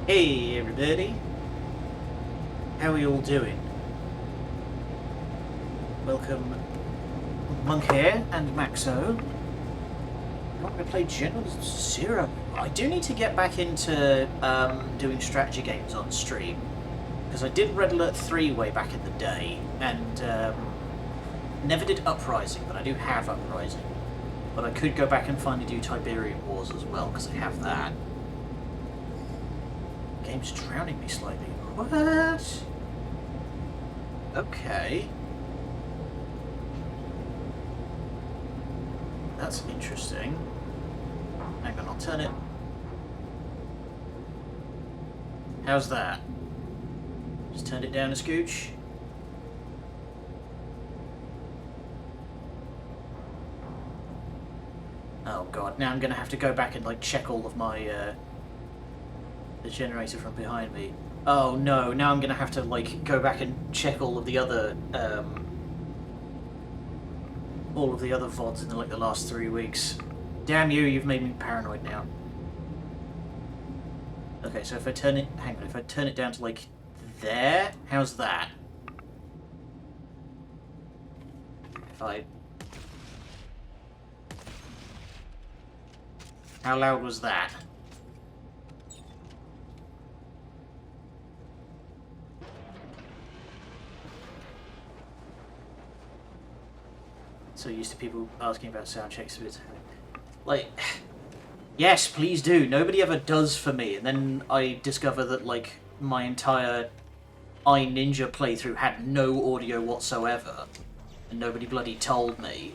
Hey everybody, how are you all doing? Welcome Monk here and Maxo. I'm going to play General Zero. I do need to get back into doing strategy games on stream, because I did Red Alert 3 way back in the day, and never did Uprising, but I do have Uprising. But I could go back and finally do Tiberian Wars as well, because I have that. Game's drowning me slightly. What? Okay. That's interesting. Hang on, I'll turn it. How's that? Just turned it down a scooch. Oh god, now I'm gonna have to go back and like check all of my the generator from behind me. Oh no, now I'm gonna have to like go back and check all of the other VODs in like the last 3 weeks. Damn you, you've made me paranoid now. Okay, so if I turn it, hang on, if I turn it down to like there, how's that? If I... How loud was that? So used to people asking about sound checks. Like, yes, please do. Nobody ever does for me, and then I discover that like my entire iNinja playthrough had no audio whatsoever, and nobody bloody told me.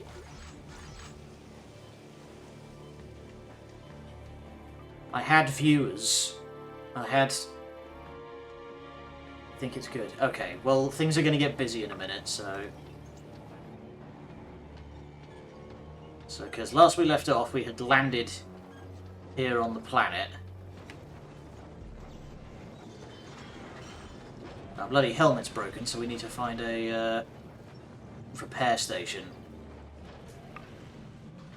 I had viewers. I think it's good. Okay, well, things are going to get busy in a minute, so... because last we left off, we had landed here on the planet. Our bloody helmet's broken, so we need to find a repair station.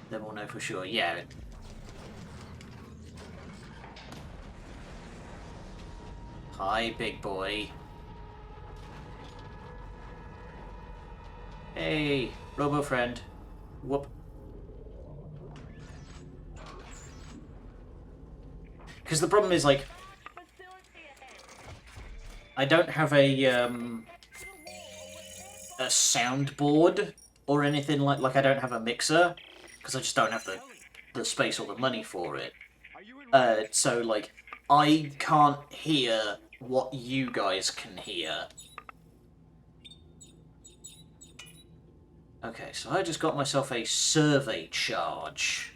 Then we'll know for sure. Yeah. Hi, big boy. Hey, robo friend. Whoop. Because the problem is, like, I don't have a soundboard or anything like I don't have a mixer, because I just don't have the space or the money for it. So, like, I can't hear what you guys can hear. Okay, so I just got myself a survey charge.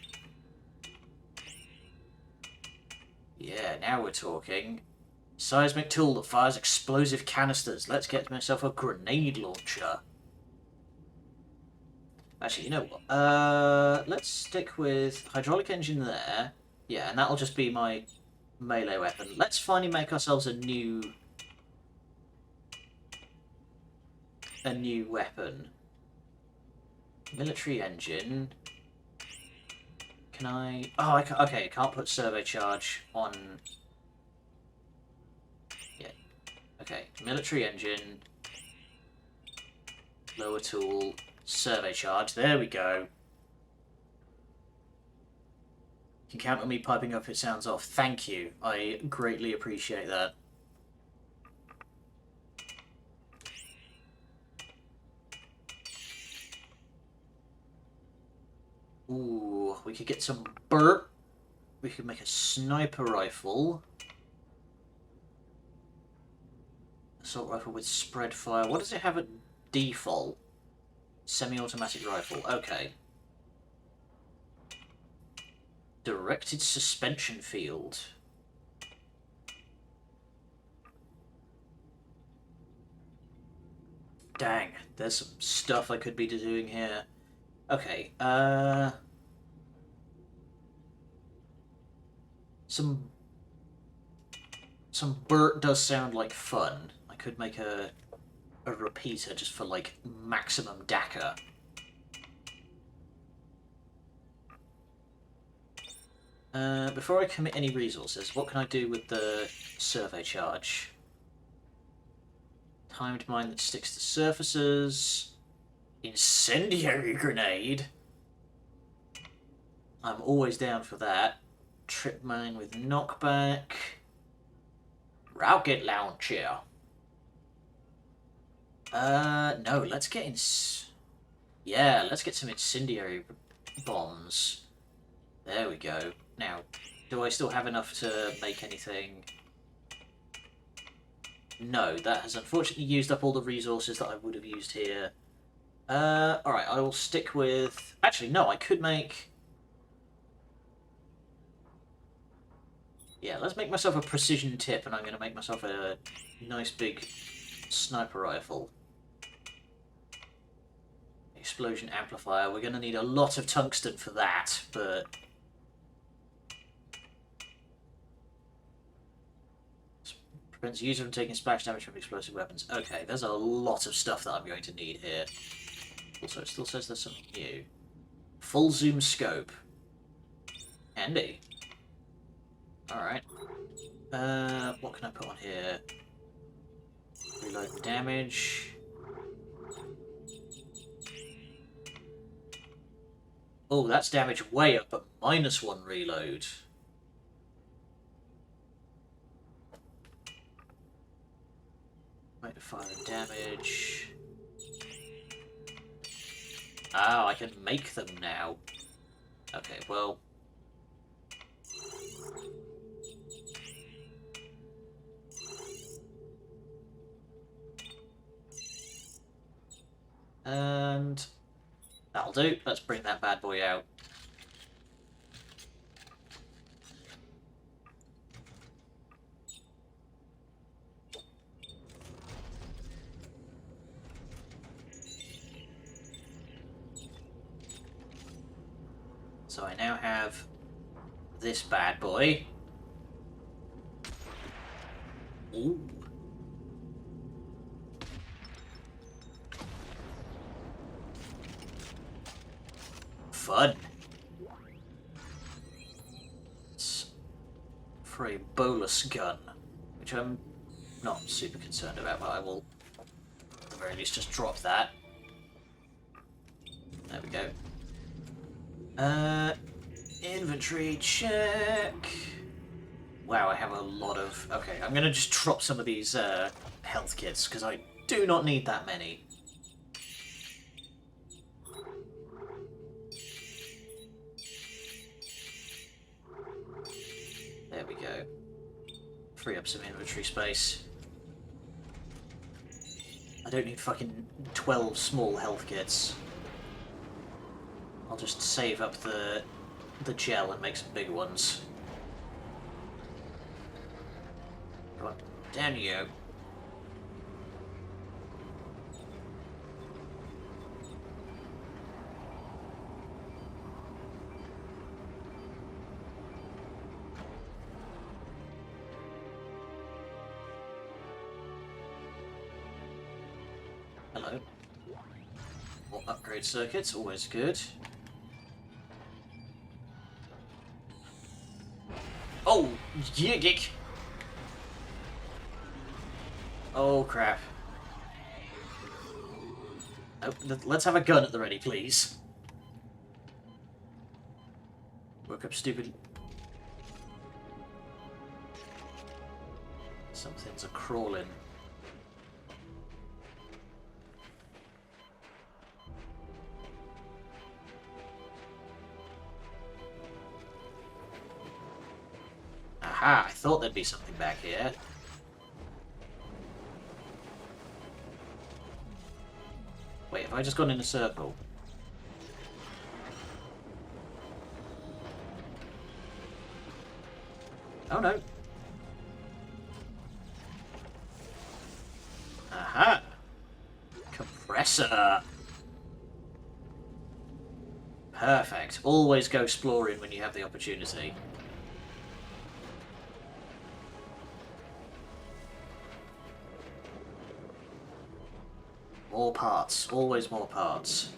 Yeah, now we're talking. Seismic tool that fires explosive canisters. Let's get myself a grenade launcher. Actually, you know what? Let's stick with hydraulic engine there. Yeah, and that'll just be my melee weapon. Let's finally make ourselves a new weapon. Military engine. Can I... Oh, okay, can't put survey charge on... Yeah. Okay, military engine. Lower tool. Survey charge. There we go. You can count on me piping up if it sounds off. Thank you. I greatly appreciate that. Ooh, we could get some burp. We could make a sniper rifle. Assault rifle with spread fire. What does it have at default? Semi-automatic rifle. Okay. Directed suspension field. Dang, there's some stuff I could be doing here. Okay, some Burt does sound like fun. I could make a repeater just for like maximum DACA. Before I commit any resources, what can I do with the survey charge? Timed mine that sticks to surfaces. Incendiary grenade. I'm always down for that. Trip mine with knockback. Rocket launcher. No, let's get in. Yeah, let's get some incendiary bombs. There we go. Now, do I still have enough to make anything? No, that has unfortunately used up all the resources that I would have used here. Alright, I will stick with... Actually, no, I could make... Yeah, let's make myself a precision tip, and I'm going to make myself a nice big sniper rifle. Explosion amplifier. We're going to need a lot of tungsten for that, but... Prevents user from taking splash damage from explosive weapons. Okay, there's a lot of stuff that I'm going to need here. Also, it still says there's something new. Full zoom scope. Handy. Alright. What can I put on here? Reload damage. Oh, that's damage way up, but -1 reload. Rate of fire and damage. Ah, I can make them now. Okay, well... And... that'll do. Let's bring that bad boy out. So I now have this bad boy. Ooh. Fun. It's for a bolus gun, which I'm not super concerned about, but I will at the very least just drop that. There we go. Inventory check. Wow, I have a lot of... Okay, I'm gonna just drop some of these health kits, because I do not need that many. There we go. Free up some inventory space. I don't need fucking 12 small health kits. I'll just save up the gel and make some big ones. Come on, down you go. Hello. More upgrade circuits, always good. Oh, yigik! Oh, crap. Oh, let's have a gun at the ready, please. Woke up stupid. Some things are crawling. Aha, I thought there'd be something back here. Wait, have I just gone in a circle? Oh no. Aha! Compressor! Perfect. Always go exploring when you have the opportunity. More parts. Always more parts.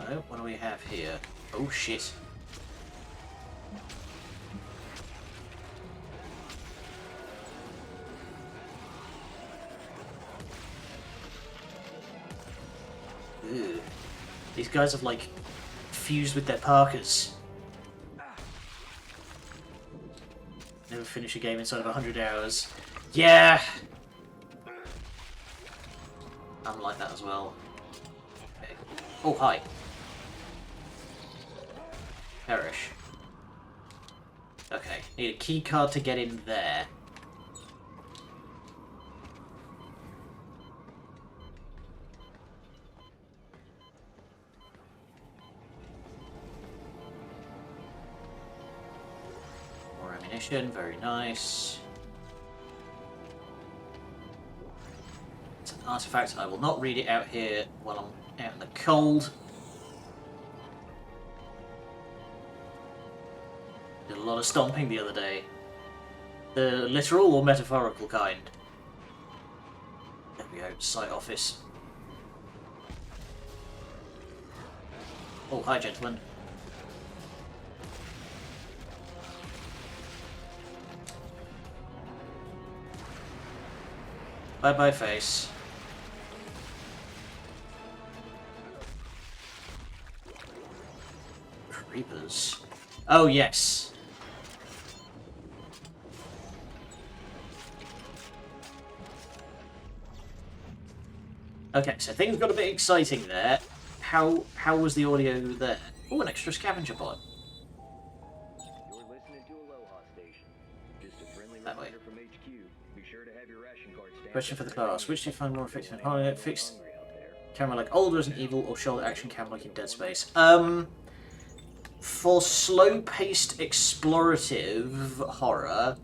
So, what do we have here? Oh shit. Ew. These guys have, like, fused with their parkas. Never finish a game inside of 100 hours. Yeah! I'm like that as well. Okay. Oh, hi. Perish. Okay, need a key card to get in there. More ammunition, very nice. It's an artifact. I will not read it out here while I'm out in the cold. Did a lot of stomping the other day. The literal or metaphorical kind. There we go, site office. Oh, hi gentlemen. Bye-bye face. Creepers. Oh yes. Okay, so things got a bit exciting there. How was the audio there? Oh, an extra scavenger pod. You're listening to Aloha Station. Just a friendly That way. reminder from HQ. Be sure to have your ration card stamped. Question for the class. Which do you find more effective in horror? Fixed camera like old Resident Evil or shoulder action camera like in Dead Space? For slow-paced explorative horror,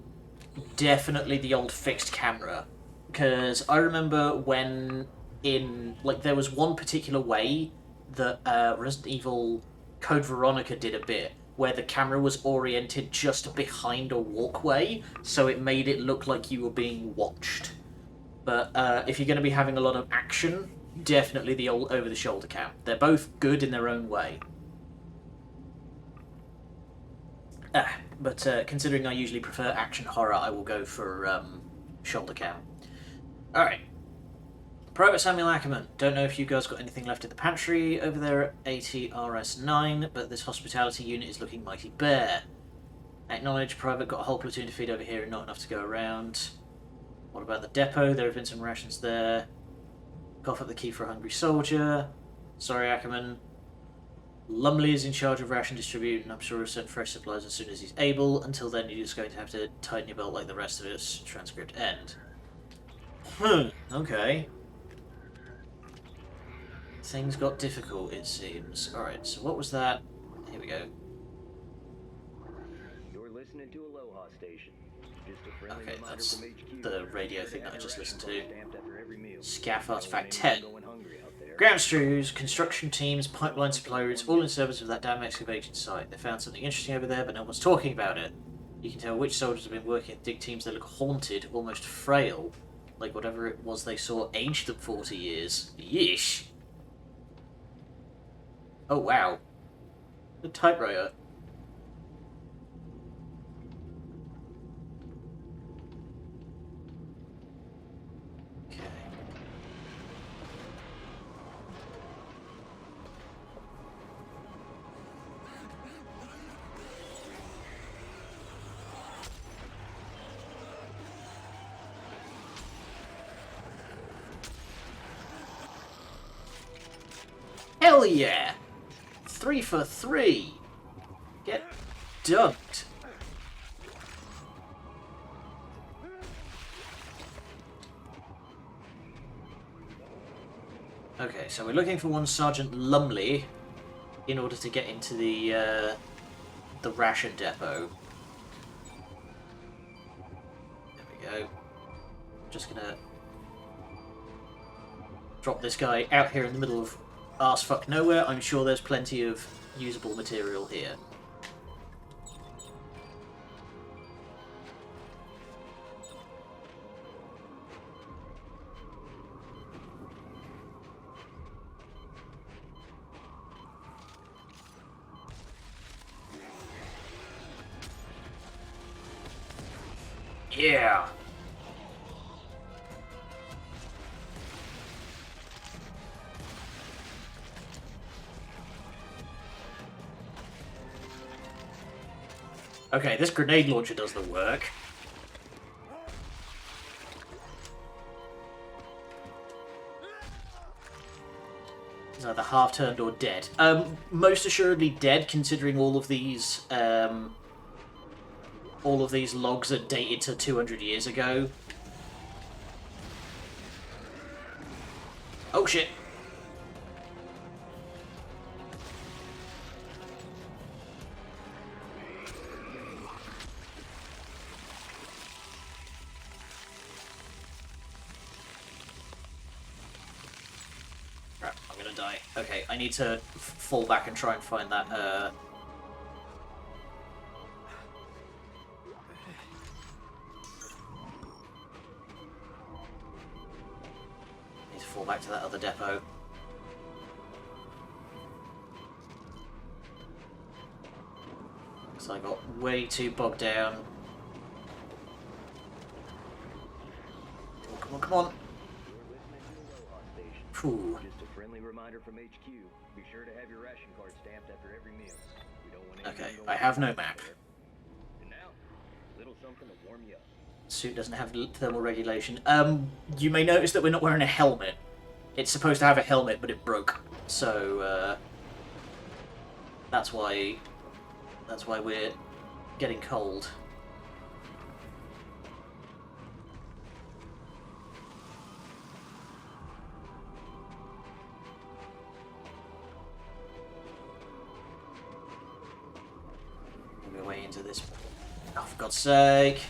definitely the old fixed camera. Because I remember when there was one particular way that Resident Evil Code Veronica did a bit, where the camera was oriented just behind a walkway, so it made it look like you were being watched. But if you're going to be having a lot of action, definitely the old over-the-shoulder cam. They're both good in their own way. But considering I usually prefer action horror, I will go for shoulder cam. Alright. Private Samuel Ackerman. Don't know if you guys got anything left in the pantry over there at ATRS-9, but this hospitality unit is looking mighty bare. Acknowledge, Private, got a whole platoon to feed over here and not enough to go around. What about the depot? There have been some rations there. Cough up the key for a hungry soldier. Sorry, Ackerman. Lumley is in charge of ration distribution. I'm sure he'll send fresh supplies as soon as he's able. Until then, you're just going to have to tighten your belt like the rest of us. Transcript end. Okay. Things got difficult, it seems. Alright, so what was that? Here we go. You're listening to Aloha Station. Just a friendly Okay, reminder that's from HQ. the radio thing that I just listened to. Stamped after every meal. Scaff No Artifact names 10. going hungry out there. Ground crews, construction teams, pipeline supply routes, all in service of that damn excavation site. They found something interesting over there, but no one's talking about it. You can tell which soldiers have been working at dig teams that look haunted, almost frail. Like whatever it was they saw aged them 40 years. Yeesh. Oh wow. The typewriter. Okay. Hell yeah! 3 for 3! Get dunked! Okay, so we're looking for one Sergeant Lumley in order to get into the ration depot. There we go. Just gonna drop this guy out here in the middle of arsefuck nowhere. I'm sure there's plenty of usable material here. Yeah. Okay, this grenade launcher does the work. He's either half-turned or dead. Most assuredly dead, considering all of these logs are dated to 200 years ago. Oh shit! Crap, I'm gonna die. Okay, I need to fall back and try and find that, need to fall back to that other depot. So I got way too bogged down. Oh, come on, come on! Phew. Just a friendly reminder from HQ. Be sure to have your ration card stamped after every meal. We don't want anything Okay, going I have no wrong. map. And now, a little something to warm you up. Suit doesn't have thermal regulation. You may notice that we're not wearing a helmet. It's supposed to have a helmet, but it broke. So, that's why we're getting cold. We're way into this. Oh, for God's sake!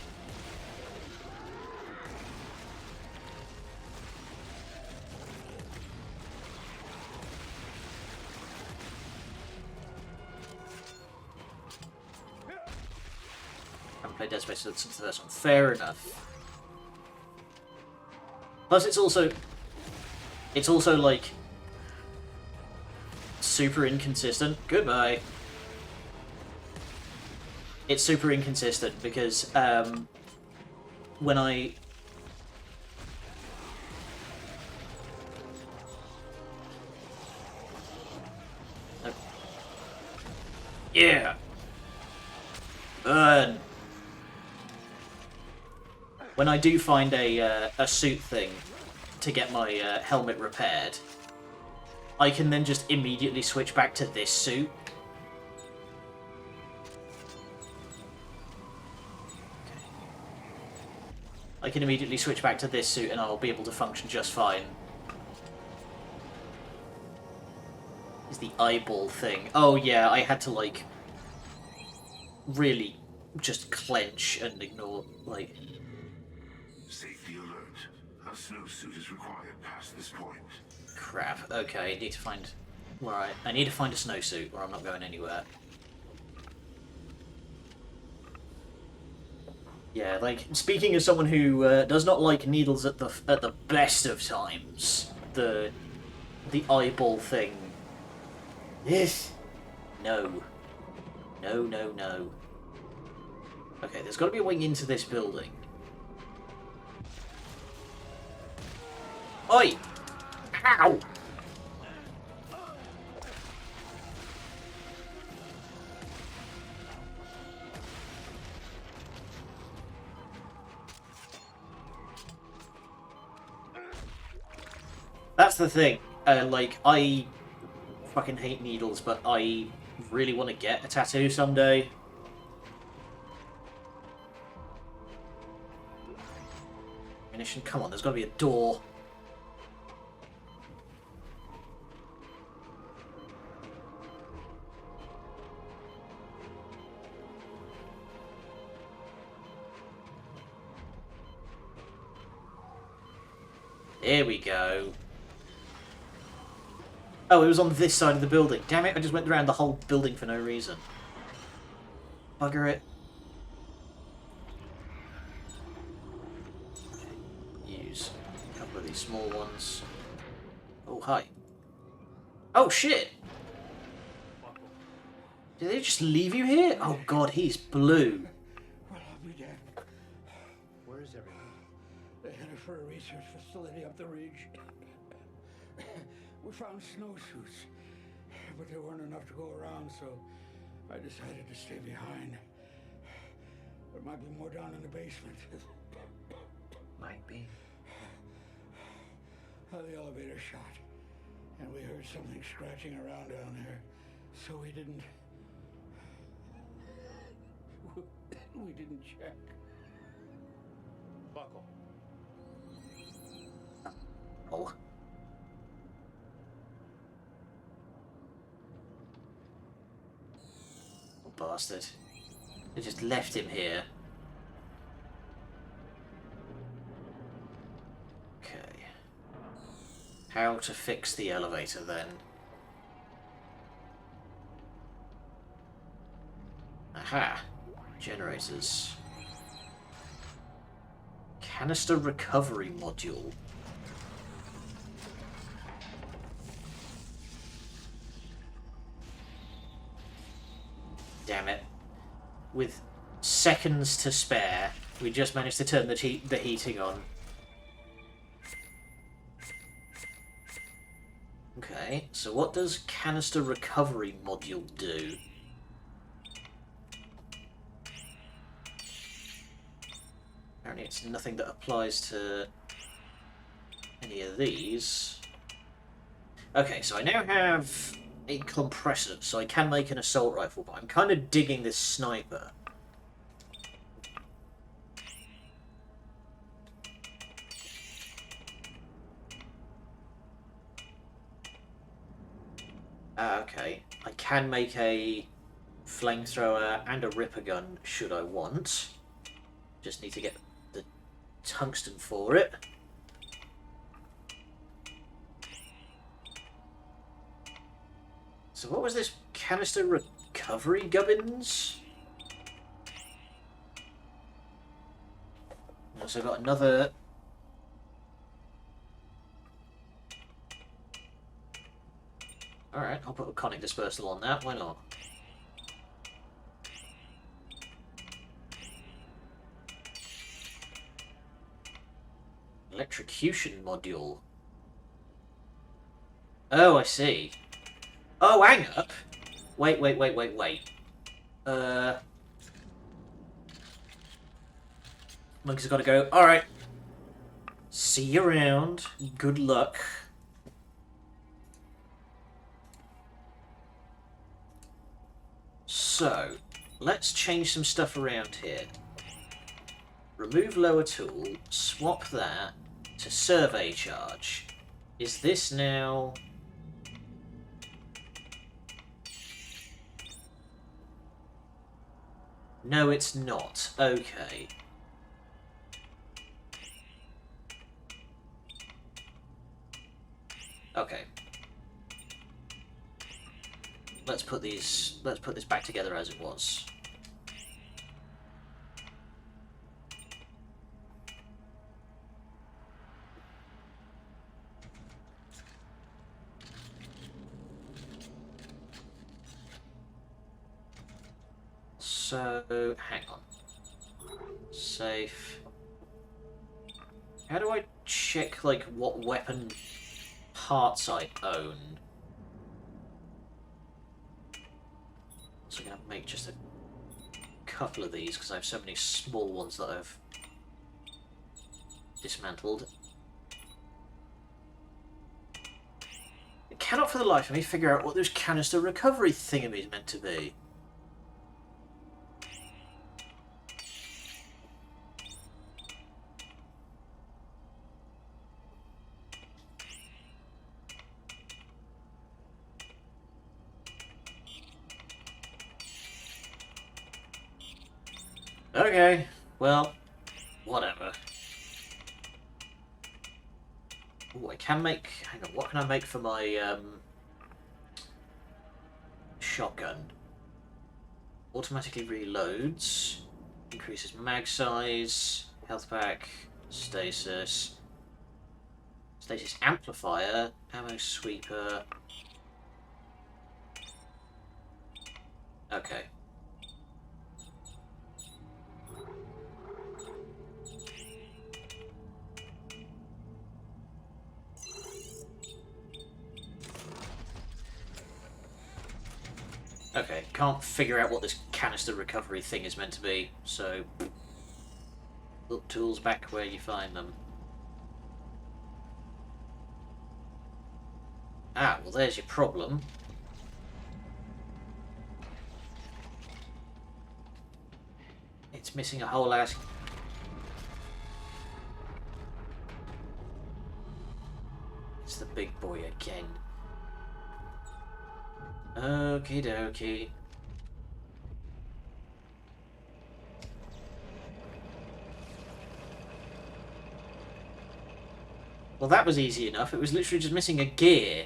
Haven't played Dead Space since the first one. Fair enough. Plus, it's also like super inconsistent. Goodbye. It's super inconsistent because when I yeah, burn. When I do find a suit thing to get my helmet repaired, I can then just immediately switch back to this suit. I can immediately switch back to this suit and I'll be able to function just fine. Is the eyeball thing. Oh yeah, I had to like really just clench and ignore like. Safety alert. A snowsuit is required past this point. Crap. Okay, I need to find where I need to find a snowsuit or I'm not going anywhere. Yeah, like speaking as someone who does not like needles at the best of times, the eyeball thing. Yes. No. No, no, no. Okay, there's got to be a way into this building. Oi! Ow! That's the thing. Like, I fucking hate needles, but I really want to get a tattoo someday. Ammunition, come on, there's got to be a door. There we go. Oh, it was on this side of the building. Damn it, I just went around the whole building for no reason. Bugger it. Use a couple of these small ones. Oh, hi. Oh, shit! Did they just leave you here? Oh god, he's blue. Well, I'll be dead. for a research facility up the ridge. We found snowsuits, but there weren't enough to go around, so I decided to stay behind. There might be more down in the basement. Might be. The elevator shot, and we heard something scratching around down there, so we didn't check. Buckle. Oh. Oh, bastard. They just left him here. Okay. How to fix the elevator then? Aha! Generators. Canister recovery module. Damn it. With seconds to spare, we just managed to turn the heating on. Okay, so what does canister recovery module do? Apparently it's nothing that applies to any of these. Okay, so I now have a compressor, so I can make an assault rifle, but I'm kind of digging this sniper. Okay. I can make a flamethrower and a ripper gun, should I want. Just need to get the tungsten for it. So what was this canister recovery gubbins? So I've got another... Alright, I'll put a conic dispersal on that, why not? Electrocution module. Oh, I see. Oh, hang up! Wait. Monkey's gotta go. Alright. See you around. Good luck. So, let's change some stuff around here. Remove lower tool, swap that to survey charge. Is this now... No, it's not. Okay. Okay. Let's put this back together as it was. So, hang on. Safe. How do I check, like, what weapon parts I own? So I'm going to make just a couple of these, because I have so many small ones that I've dismantled. I cannot for the life of me figure out what those canister recovery thingamies meant to be. Okay, well, whatever. Ooh, I can make... Hang on, what can I make for my, shotgun? Automatically reloads. Increases mag size. Health pack. Stasis. Stasis amplifier. Ammo sweeper. Okay. Okay, can't figure out what this canister recovery thing is meant to be, so look tools back where you find them. Ah, well there's your problem. It's missing a whole ass... It's the big boy again. Okie dokie. Well, that was easy enough. It was literally just missing a gear.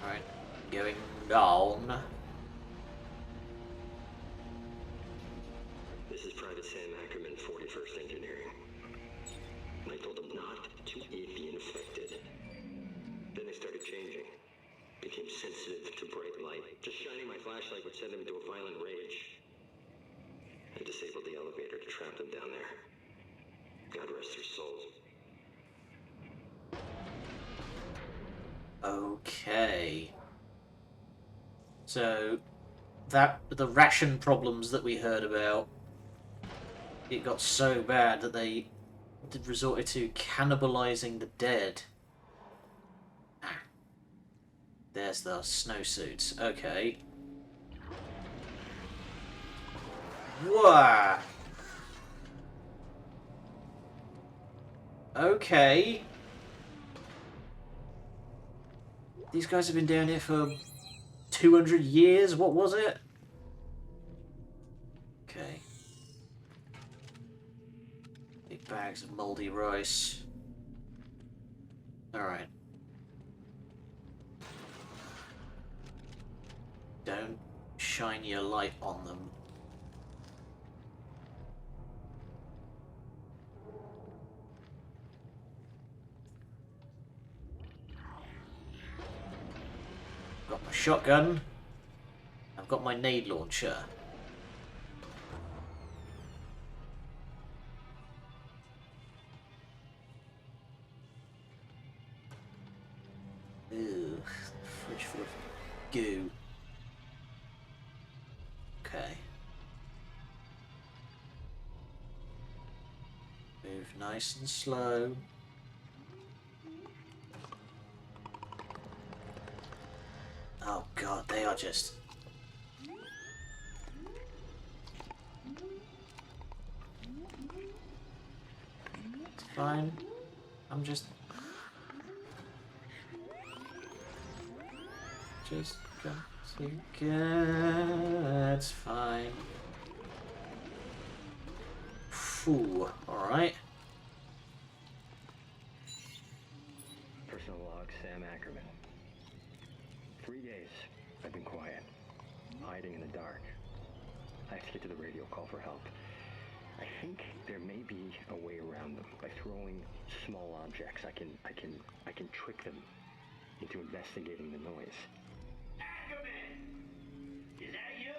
Alright, going down. This is Private Sam Ackerman, 41st Engineering. I told them not to eat the infected. Then they started changing. Became sensitive to bright light. Just shining my flashlight would send them into a violent rage. I disabled the elevator to trap them down there. God rest their souls. Okay. So, the ration problems that we heard about, it got so bad that they resorted to cannibalizing the dead. Ah. There's the snowsuits. Okay. Whoa. Okay. These guys have been down here for 200 years? What was it? Okay. Big bags of moldy rice. Alright. Don't shine your light on them. Got my shotgun. I've got my nade launcher. Ew, fridge full of goo. Okay. Move nice and slow. Oh god, they are just... It's fine. I'm just going to get... It's fine. Phew, alright. Personal log, Sam Ackerman. 3 days, I've been quiet, hiding in the dark. I have to get to the radio, call for help. I think there may be a way around them. By throwing small objects, I can trick them into investigating the noise. Ackerman! Is that you?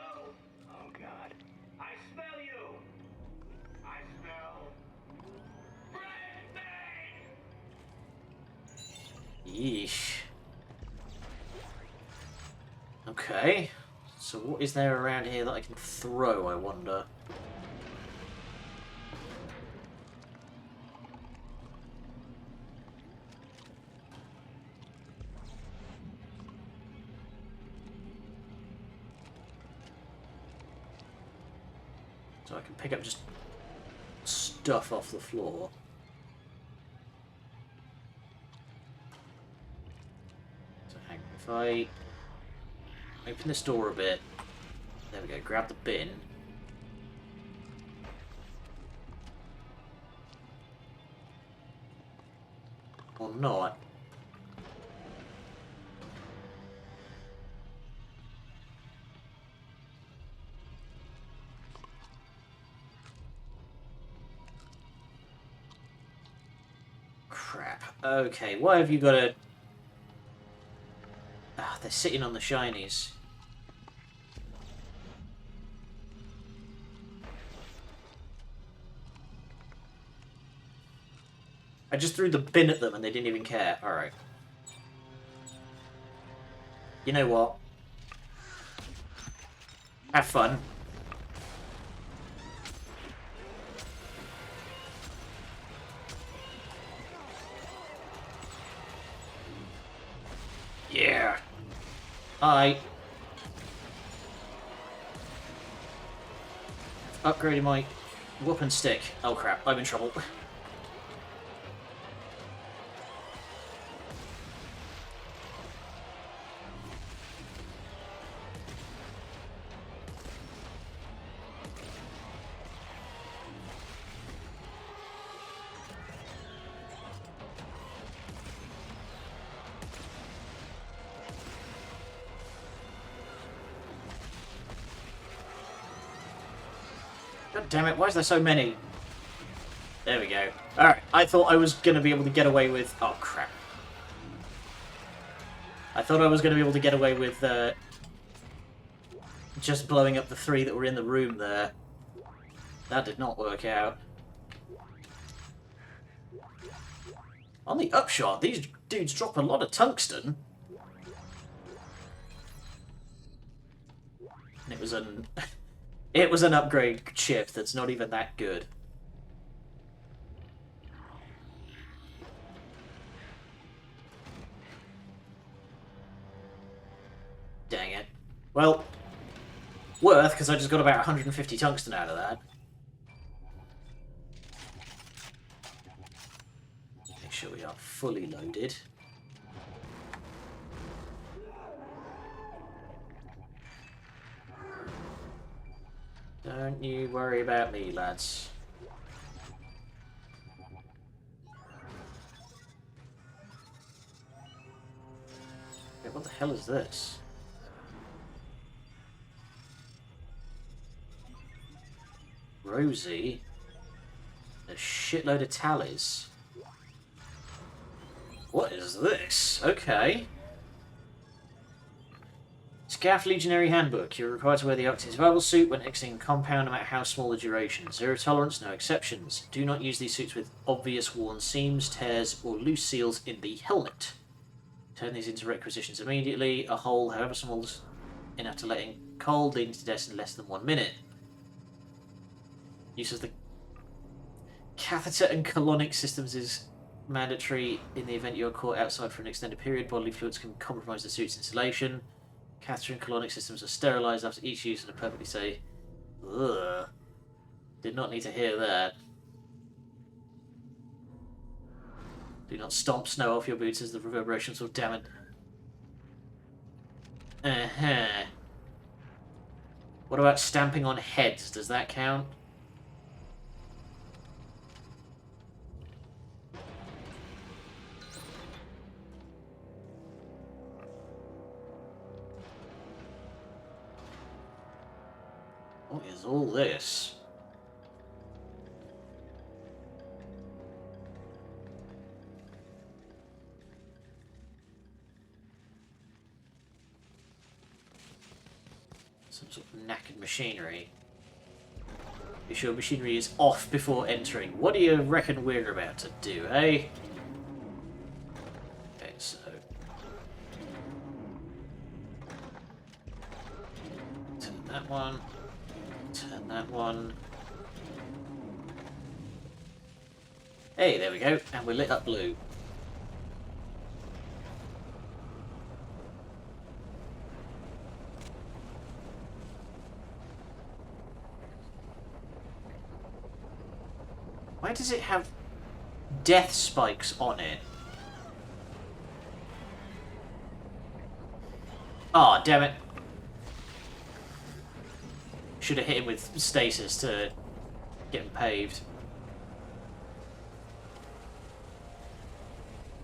Oh God. I smell you! I smell... Red Yeesh. Okay. So what is there around here that I can throw, I wonder? So I can pick up just stuff off the floor. So hang on, if I open this door a bit, there we go, grab the bin. Or not. Crap. Okay, why have you got to... Ah, they're sitting on the shinies. I just threw the bin at them and they didn't even care. Alright. You know what? Have fun. Yeah. I upgraded my whoop stick. Oh crap, I'm in trouble. God damn it, why is there so many? There we go. Alright, I thought I was going to be able to get away with... Oh, crap. I thought I was going to be able to get away with just blowing up the 3 that were in the room there. That did not work out. On the upshot, these dudes drop a lot of tungsten. And it was an... It was an upgrade chip that's not even that good. Dang it. Well, worth, because I just got about 150 tungsten out of that. Make sure we are fully loaded. Don't you worry about me, lads. Wait, what the hell is this? Rosie? A shitload of tallies. What is this? Okay. Scaff Legionary Handbook. You're required to wear the Arctic Survival Suit when exiting a compound, no matter how small the duration. Zero tolerance, no exceptions. Do not use these suits with obvious worn seams, tears, or loose seals in the helmet. Turn these into requisitions immediately. A hole, however small, is enough to let in cold, leading to death in less than 1 minute. Use of the catheter and colonic systems is mandatory in the event you are caught outside for an extended period. Bodily fluids can compromise the suit's insulation. Catheter and colonic systems are sterilised after each use and are perfectly safe. Ugh. Did not need to hear that. Do not stomp snow off your boots as the reverberations will damn it. What about stamping on heads? Does that count? What is all this? Some sort of knackered machinery. Be sure machinery is off before entering. What do you reckon we're about to do, eh? Okay, so... turn that one. Turn that one. Hey, there we go. And we're lit up blue. Why does it have death spikes on it? Ah, oh, damn it. Should have hit him with stasis to get him paved.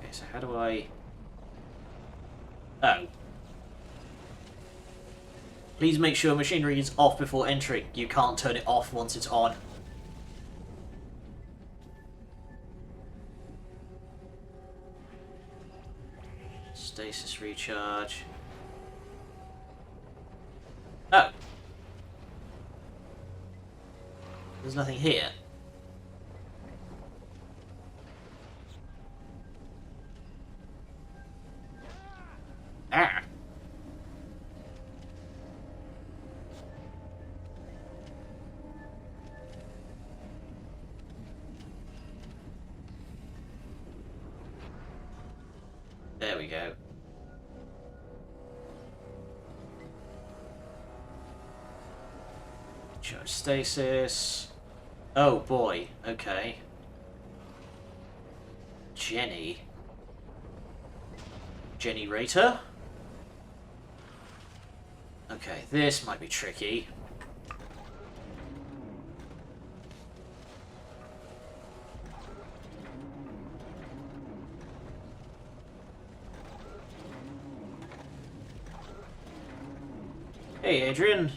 Okay, so how do I... Oh. Please make sure machinery is off before entering. You can't turn it off once it's on. Stasis recharge. Oh. There's nothing here. There we go. Charge stasis. Oh boy, okay. Jenny. Jenny Rater? Okay, this might be tricky. Hey, Adrian.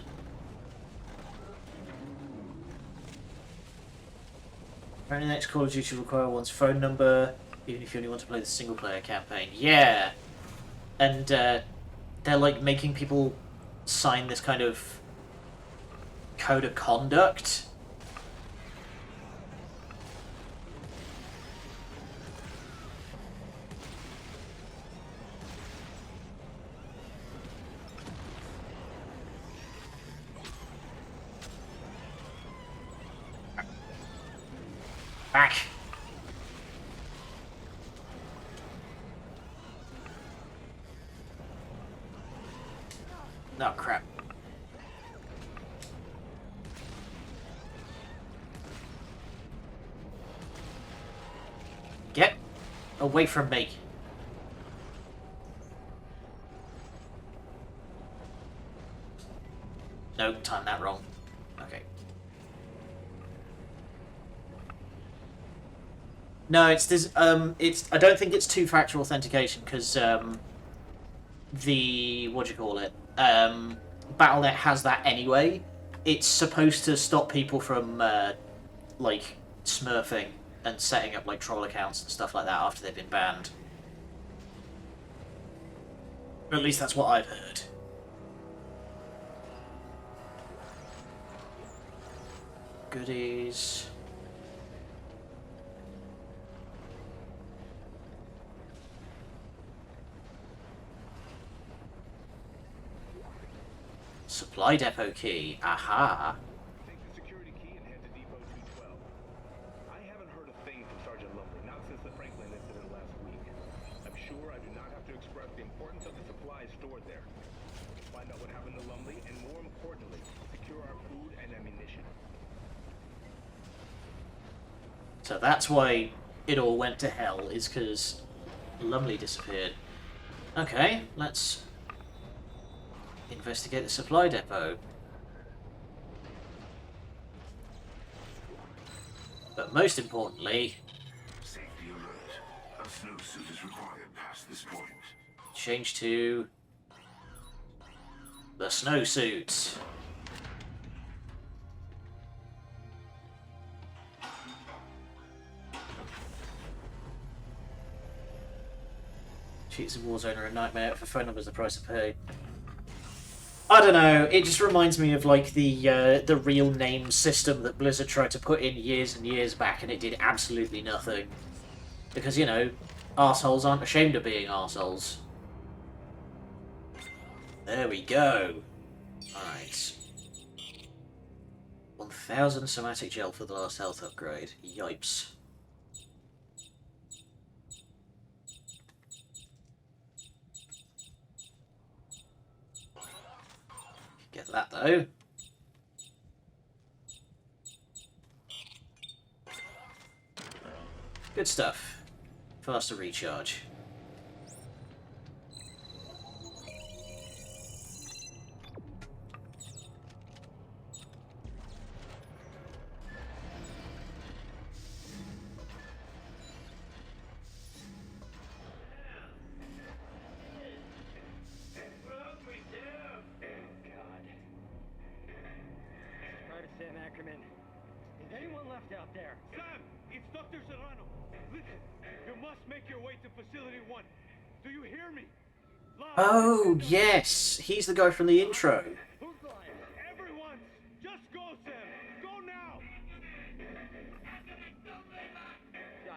Apparently the next Call of Duty will require one's phone number, even if you only want to play the single-player campaign. Yeah! And, they're, like, making people sign this kind of code of conduct. Back! Oh, crap. Get away from me. No, timed that wrong. Okay. No, it's this. It's. I don't think it's two-factor authentication because the what do you call it? Battle.net has that anyway. It's supposed to stop people from like smurfing and setting up like troll accounts and stuff like that after they've been banned. At least that's what I've heard. Goodies. Supply depot key. Aha. Take the security key and head to Depot 212. I haven't heard a thing from Sergeant Lumley, not since the Franklin incident last week. I'm sure I do not have to express the importance of the supplies stored there. Find out what happened to Lumley, and more importantly, secure our food and ammunition. So that's why it all went to hell, is because Lumley disappeared. Okay, let's investigate the supply depot. But most importantly, Safety alert. A snowsuit is required past this point. change to the snowsuit. Cheats of Warzone are a nightmare. For phone numbers, the price of pay. I don't know. It just reminds me of like the real name system that Blizzard tried to put in years and years back, and it did absolutely nothing. Because, you know, arseholes aren't ashamed of being arseholes. There we go. Alright. 1000 somatic gel for the last health upgrade. Yipes. Get that though. Good stuff. Faster recharge. Sam Ackerman. Is anyone left out there? Sam, it's Dr. Serrano. Listen, you must make your way to Facility 1. Do you hear me? Loud. Oh, yes! He's the guy from the intro. Who's lying? Everyone, just go, Sam. Go now. Yeah,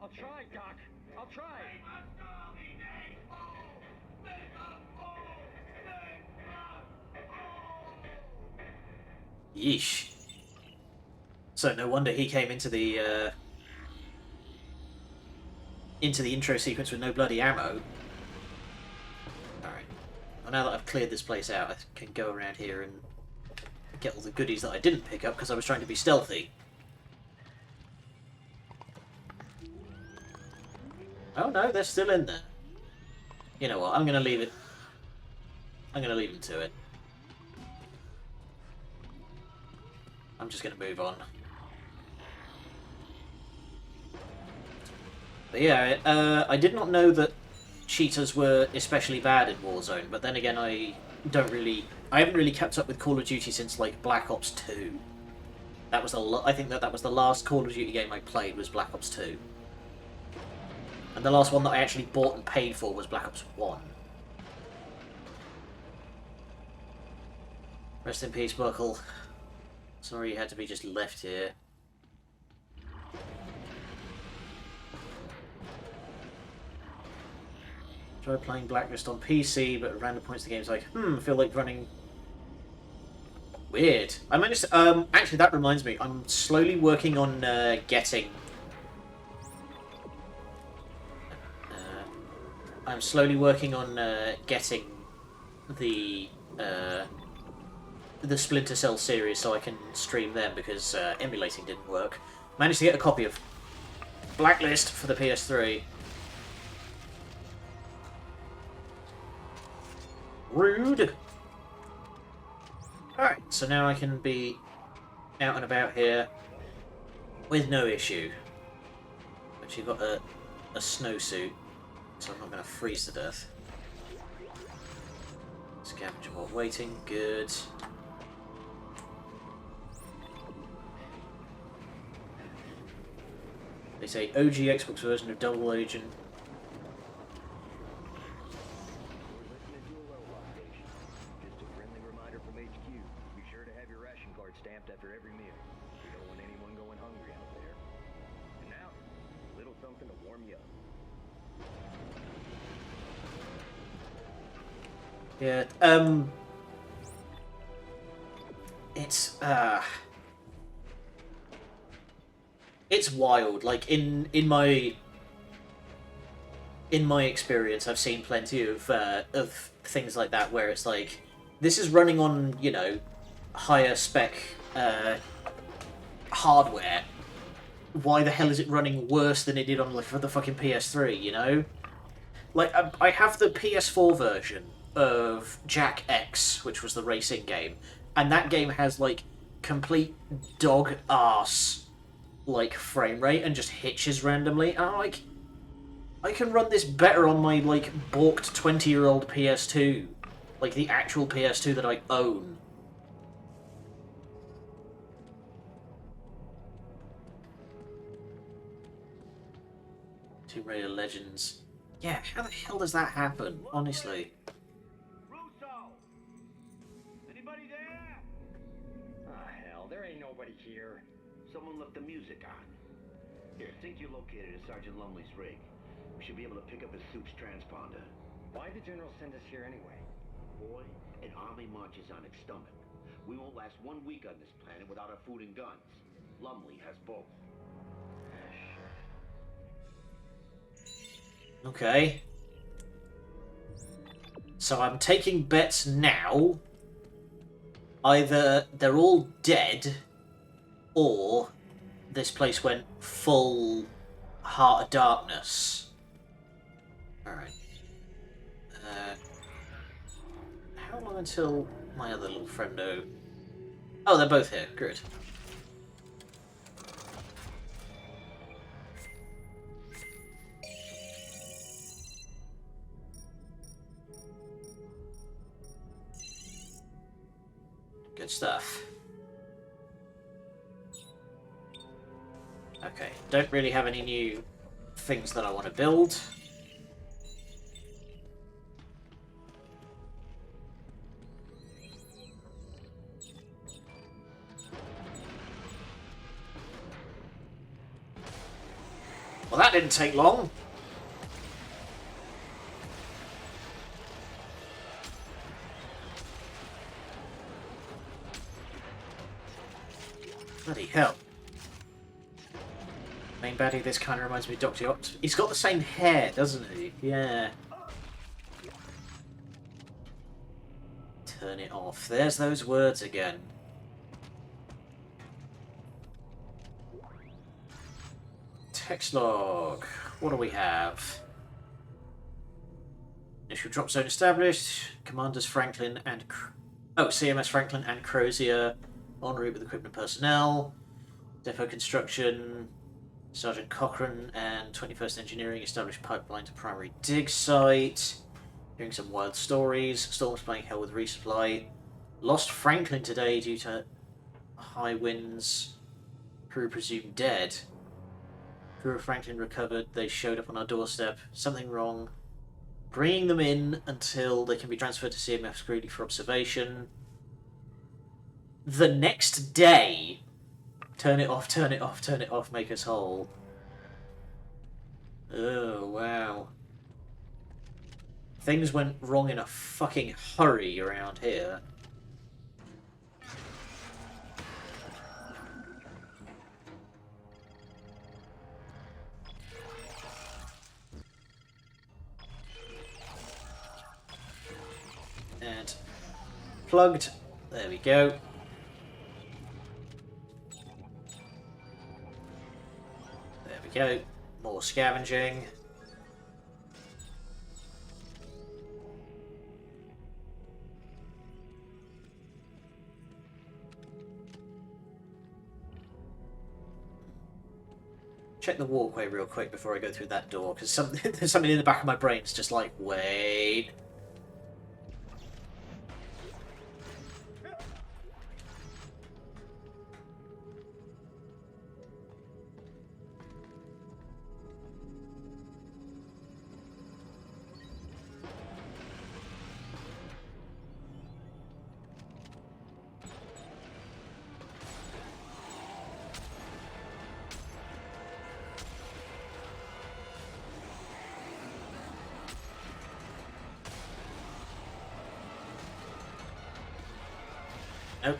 I'll try, Doc. I'll try. Yeesh. So no wonder he came into the intro sequence with no bloody ammo. Well, now that I've cleared this place out, I can go around here and get all the goodies that I didn't pick up because I was trying to be stealthy. Oh no, they're still in there. You know what, I'm going to leave it. I'm going to leave them to it. I'm just going to move on. But yeah, I did not know that cheaters were especially bad in Warzone, but then again, I haven't really kept up with Call of Duty since like Black Ops 2. That was I think that was the last Call of Duty game I played was Black Ops 2. And the last one that I actually bought and paid for was Black Ops 1. Rest in peace, Buckle. Sorry you had to be just left here. Tried playing Blacklist on PC, but at random points the game's like, I feel like running... Weird. I managed to... actually, that reminds me. I'm slowly working on getting... I'm slowly working on getting the Splinter Cell series so I can stream them because emulating didn't work. Managed to get a copy of Blacklist for the PS3. Rude! Alright, so now I can be out and about here with no issue. But you've got a snowsuit, so I'm not going to freeze to death. Scavenger while waiting, good. They say OG Xbox version of Double Agent. Just a friendly reminder from HQ. Be sure to have your ration card stamped after every meal. We don't want anyone going hungry out there. And now, a little something to warm you up. Yeah, it's wild. Like in my experience, I've seen plenty of things like that where it's like this is running on, you know, higher spec hardware. Why the hell is it running worse than it did on for the fucking PS3? You know, like I have the PS4 version of Jack X, which was the racing game, and that game has like complete dog ass like frame rate and just hitches randomly. And I'm like, I can run this better on my like balked 20-year-old PS2, like the actual PS2 that I own. Tomb Raider Legends. Yeah, how the hell does that happen? Honestly. Russo! Anybody there? Ah, hell, there ain't nobody here. Someone left the music on. Here, think you're located at Sergeant Lumley's rig. We should be able to pick up his suit's transponder. Why'd the General send us here anyway? Boy, an army marches on its stomach. We won't last 1 week on this planet without our food and guns. Lumley has both. Okay. So I'm taking bets now. Either they're all dead, or this place went full Heart of Darkness. Alright. How long until my other little friendo... Oh, they're both here. Good. Good stuff. Okay, don't really have any new things that I want to build. Well, that didn't take long. Bloody hell. Main baddie, this kind of reminds me of Dr. Ops. He's got the same hair, doesn't he? Yeah. Turn it off. There's those words again. Text log. What do we have? Initial drop zone established. Commanders Franklin and... CMS Franklin and Crozier en route with equipment personnel. Depot construction. Sergeant Cochran and 21st Engineering established pipeline to primary dig site. Hearing some wild stories. Storms playing hell with resupply. Lost Franklin today due to high winds. Crew presumed dead. Crew of Franklin recovered. They showed up on our doorstep. Something wrong. Bringing them in until they can be transferred to CMF Screedy for observation. The next day... Turn it off, turn it off, turn it off, make us whole. Oh, wow. Things went wrong in a fucking hurry around here. And plugged. There we go. There we go. More scavenging. Check the walkway real quick before I go through that door, because there's something in the back of my brain that's just like, wait. Nope.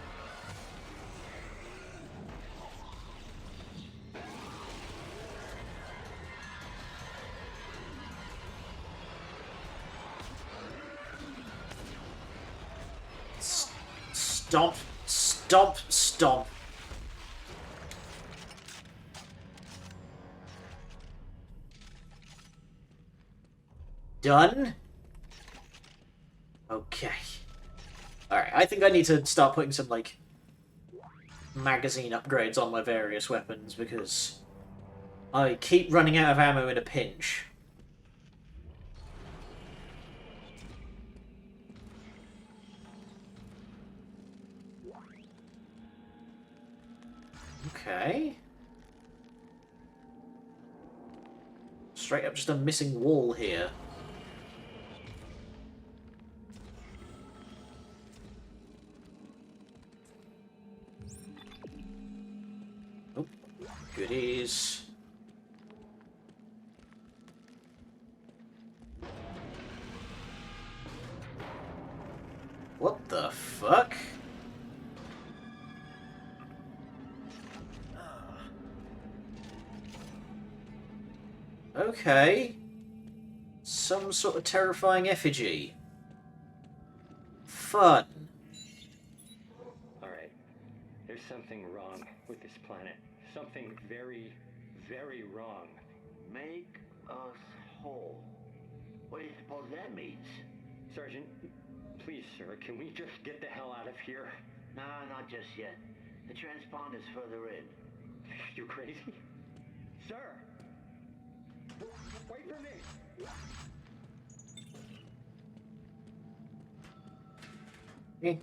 Stomp, stomp, stomp. Done? Okay. Alright, I think I need to start putting some, like, magazine upgrades on my various weapons, because I keep running out of ammo in a pinch. Okay. Straight up just a missing wall here. Oh, goodies. What the fuck? Okay. Some sort of terrifying effigy. Fun. Alright. There's something wrong with this planet. Something very, very wrong. Make us whole. What do you suppose that means? Sergeant, please, sir, can we just get the hell out of here? Nah, not just yet. The transponder's further in. You crazy? Sir! Wait for me!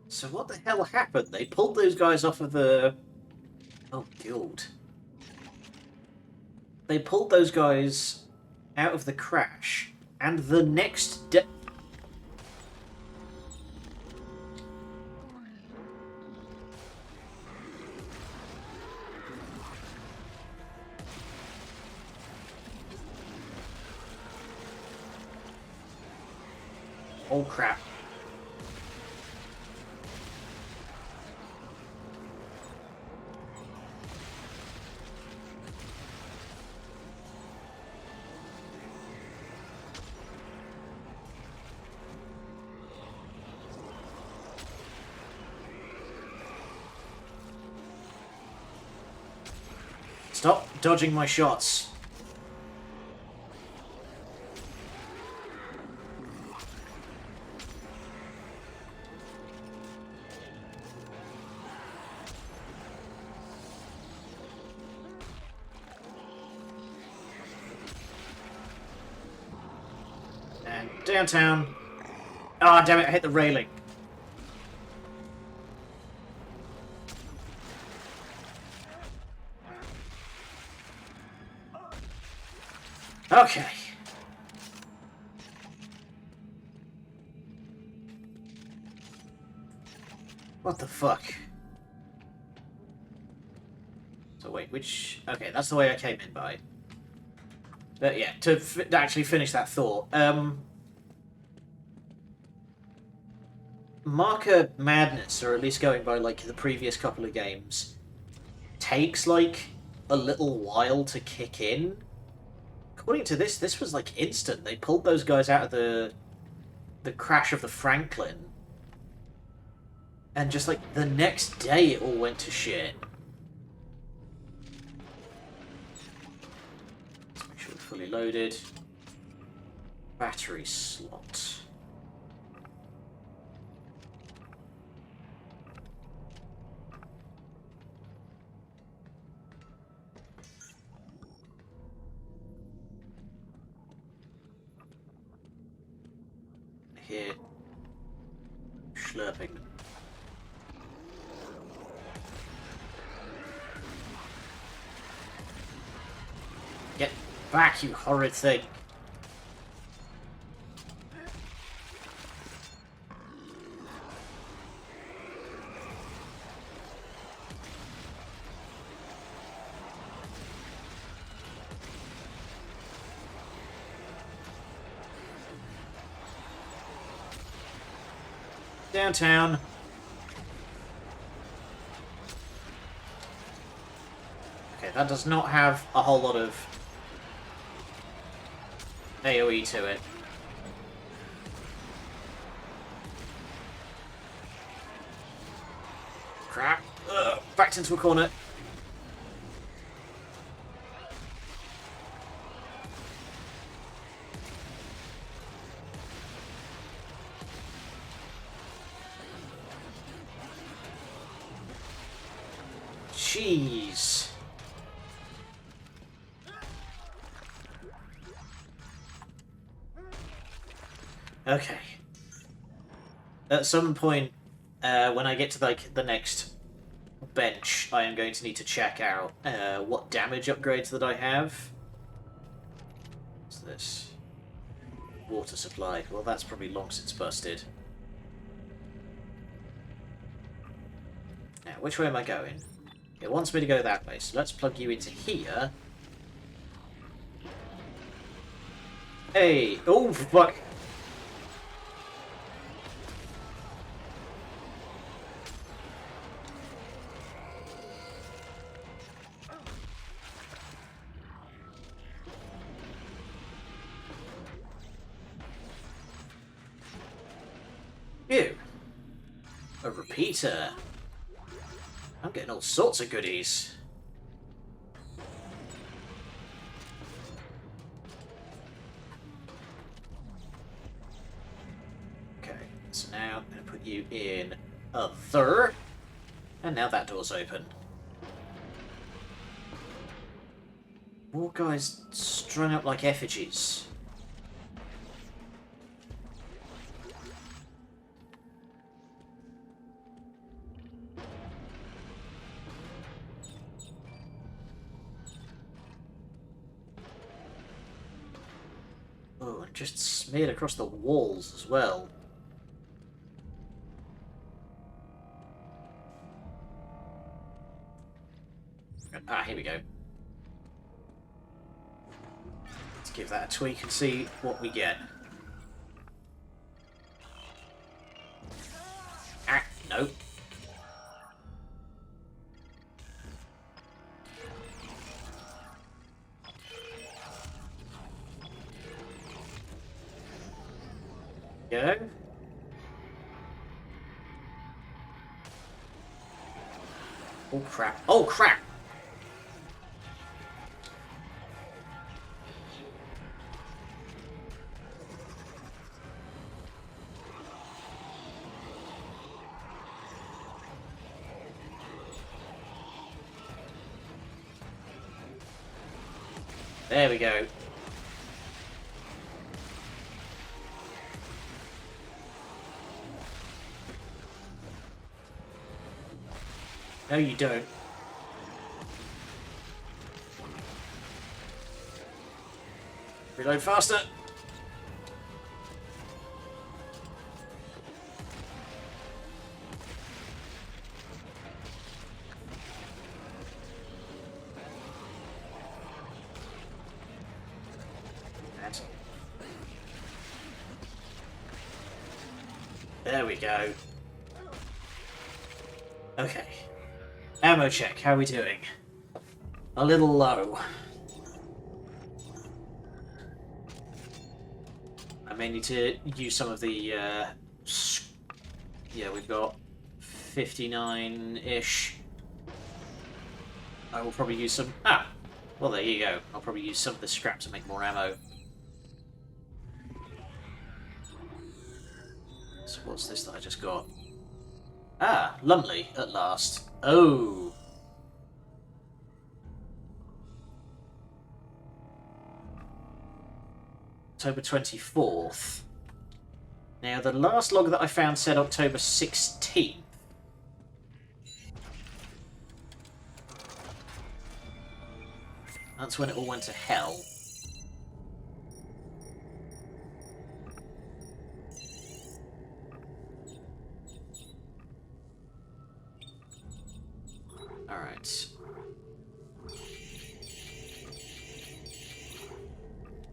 So what the hell happened? They pulled those guys off of the... Oh, God. They pulled those guys out of the crash, and the next day... Oh, crap. Stop dodging my shots. And downtown. Ah, damn it, I hit the railing. Okay. What the fuck? So wait, which... Okay, that's the way I came in by. But yeah, to actually finish that thought, Marker Madness, or at least going by, like, the previous couple of games, takes, like, a little while to kick in. According to this was, like, instant. They pulled those guys out of the crash of the Franklin, and just, like, the next day it all went to shit. Let's make sure we're fully loaded. Battery slot. Here. Slurping. Get back, you horrid thing. Downtown. Okay, that does not have a whole lot of AoE to it. Crap. Ugh, backed into a corner. Jeez. Okay. At some point, when I get to like the next bench, I am going to need to check out what damage upgrades that I have. What's this? Water supply. Well, that's probably long since busted. Now, which way am I going? It wants me to go that way, so let's plug you into here. Hey! Oh, fuck! Ew. A repeater. I'm getting all sorts of goodies. Okay, so now I'm going to put you in other. And now that door's open. More guys strung up like effigies. Oh, and just smeared across the walls as well. Ah, here we go. Let's give that a tweak and see what we get. Ah, nope. Go. Oh crap. Oh crap! There we go. No, you don't. Reload faster. There we go. Okay. Ammo check, how are we doing? A little low. I may need to use some of the, yeah, we've got 59-ish. I will probably use some... Ah! Well, there you go. I'll probably use some of the scrap to make more ammo. So what's this that I just got? Ah, Lumley, at last. Oh! October 24th. Now, the last log that I found said October 16th. That's when it all went to hell. Alright.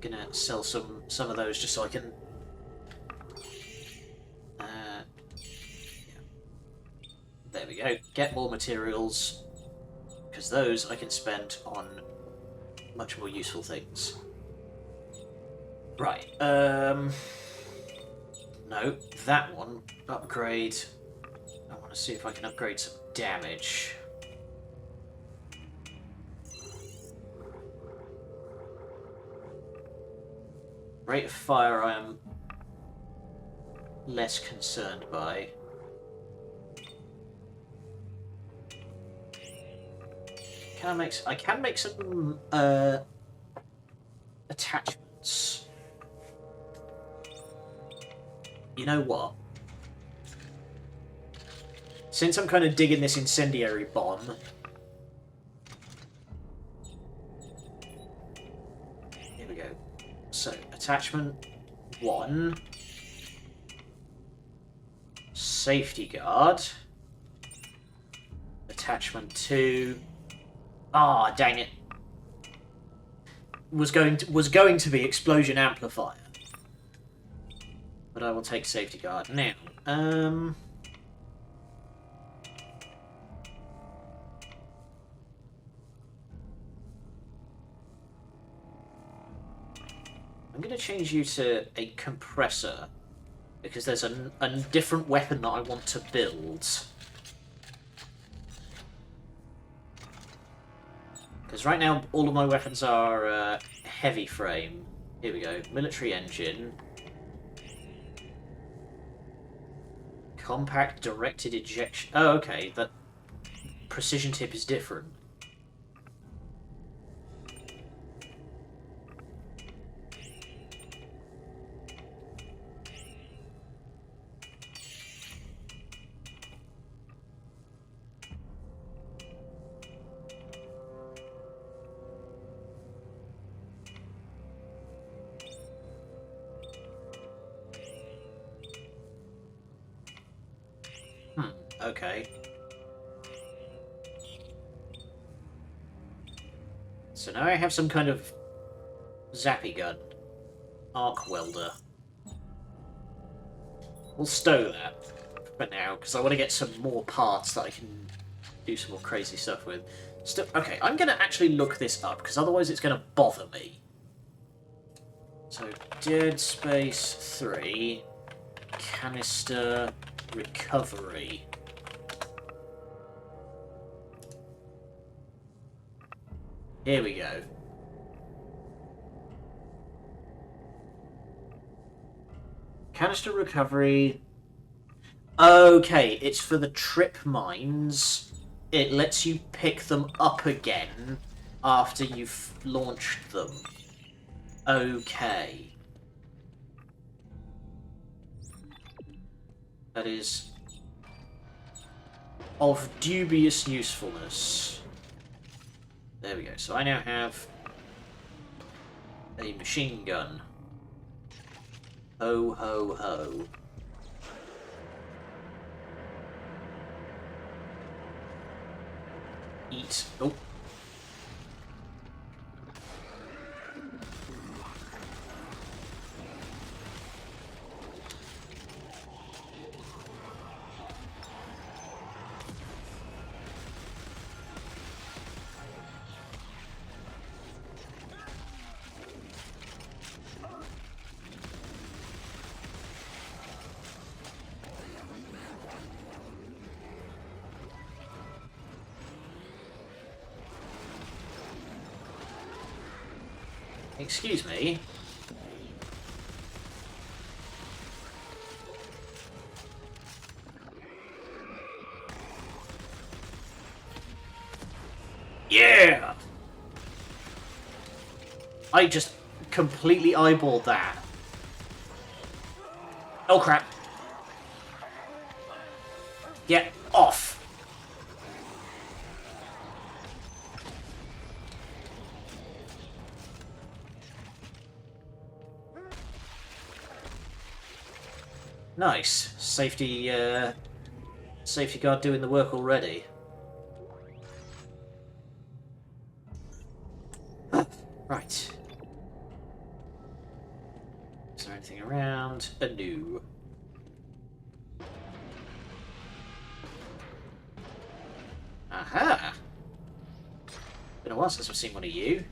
Gonna sell some of those just so I can... yeah. There we go. Get more materials. Because those I can spend on much more useful things. Right. No, that one. Upgrade. I want to see if I can upgrade some damage. Rate of fire I am less concerned by. I can make some attachments. You know what? Since I'm kind of digging this incendiary bomb, here we go. So, attachment 1, safety guard, attachment 2. Ah, dang it! Was going to be explosion amplifier, but I will take safety guard now. I'm going to change you to a compressor because there's a different weapon that I want to build. Because right now, all of my weapons are heavy frame. Here we go. Military engine. Compact directed ejection. Oh, okay. That precision tip is different. Okay. So now I have some kind of zappy gun. Arc welder. We'll stow that for now, because I want to get some more parts that I can do some more crazy stuff with. Okay, I'm going to actually look this up, because otherwise it's going to bother me. So, Dead Space 3, canister recovery. Here we go. Canister recovery. Okay, it's for the trip mines. It lets you pick them up again after you've launched them. Okay. That is of dubious usefulness. There we go. So I now have a machine gun. Ho ho ho. Eat. Oh. Excuse me. Yeah! I just completely eyeballed that. Oh crap. Get off. Nice. Safety guard doing the work already. Right. Is there anything around? A new. Aha! Been a while since I've seen one of you.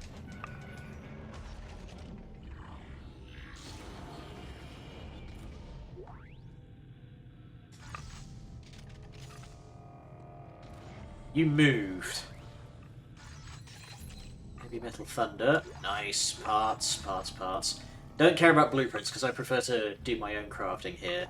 You moved. Heavy Metal Thunder. Nice. Parts, parts, parts. Don't care about blueprints because I prefer to do my own crafting here.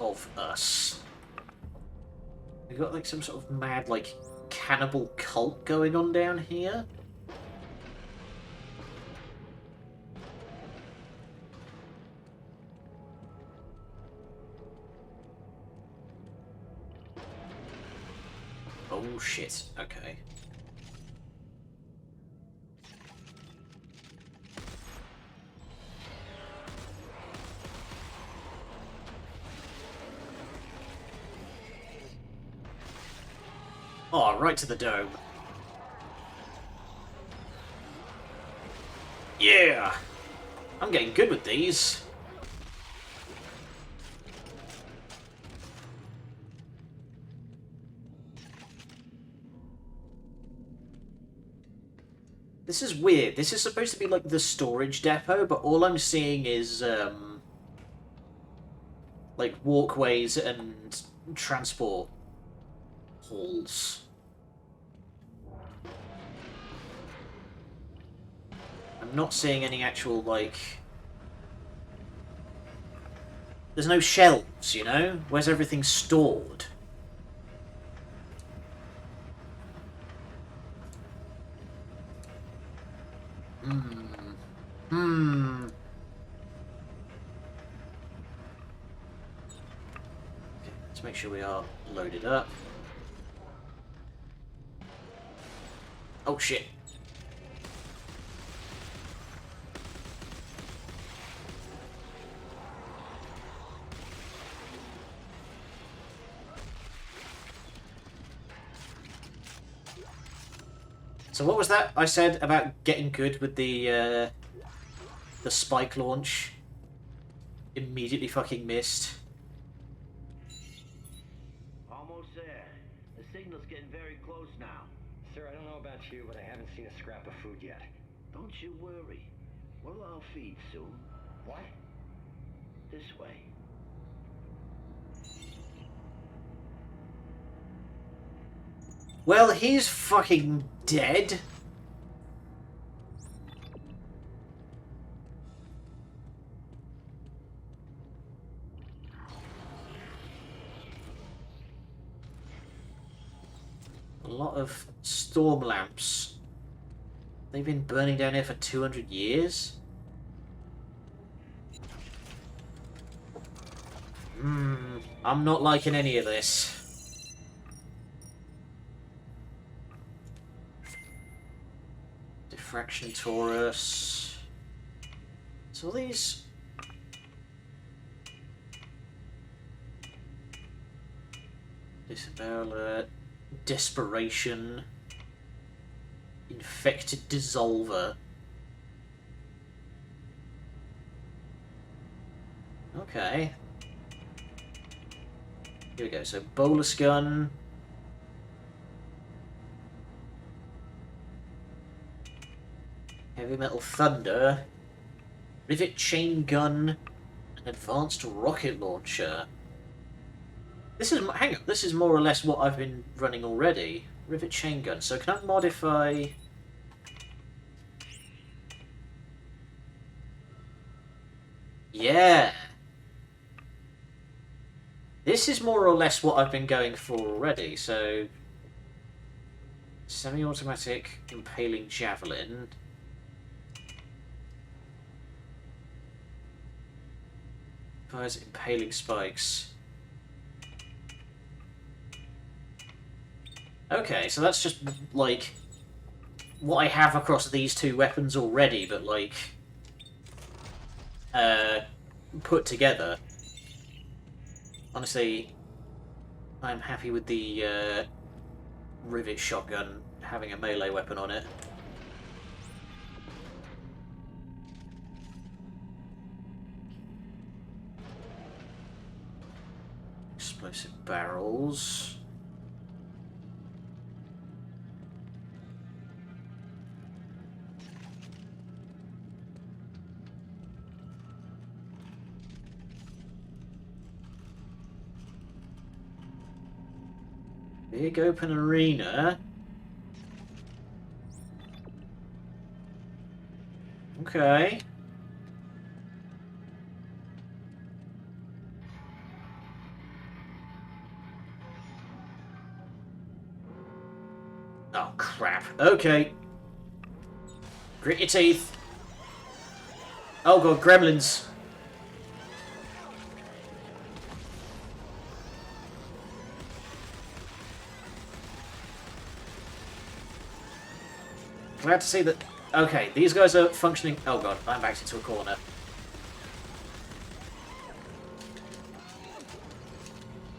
Of us. We got like some sort of mad like cannibal cult going on down here. Oh shit, okay. Oh, right to the dome. Yeah! I'm getting good with these. This is weird. This is supposed to be like the storage depot, but all I'm seeing is, like walkways and transport halls. I'm not seeing any actual, like... There's no shelves, you know? Where's everything stored? Okay, let's make sure we are loaded up. Oh shit. So what was that I said about getting good with the spike launch? Immediately fucking missed. Almost there. The signal's getting very close now. about you, but I haven't seen a scrap of food yet. Don't you worry. We'll all feed soon. What? This way. Well, he's fucking dead. A lot of storm lamps. They've been burning down here for 200 years? I'm not liking any of this. Diffraction Taurus. So all these... Disavow Alert. Desperation. Infected Dissolver. Okay. Here we go. So Bolus Gun. Heavy Metal Thunder. Rivet Chain Gun. An Advanced Rocket Launcher. This is... Hang on. This is more or less what I've been running already. Rivet Chain Gun. So can I modify... Yeah. This is more or less what I've been going for already, so... Semi-automatic Impaling Javelin. Fires Impaling Spikes. Okay, so that's just, like, what I have across these two weapons already, but, like, put together. Honestly, I'm happy with the Rivet Shotgun having a melee weapon on it. Explosive barrels. Big open arena. Okay. Oh, crap. Okay. Grit your teeth. Oh god, gremlins. Glad to see that... Okay, these guys are functioning... Oh god, I'm backed into a corner.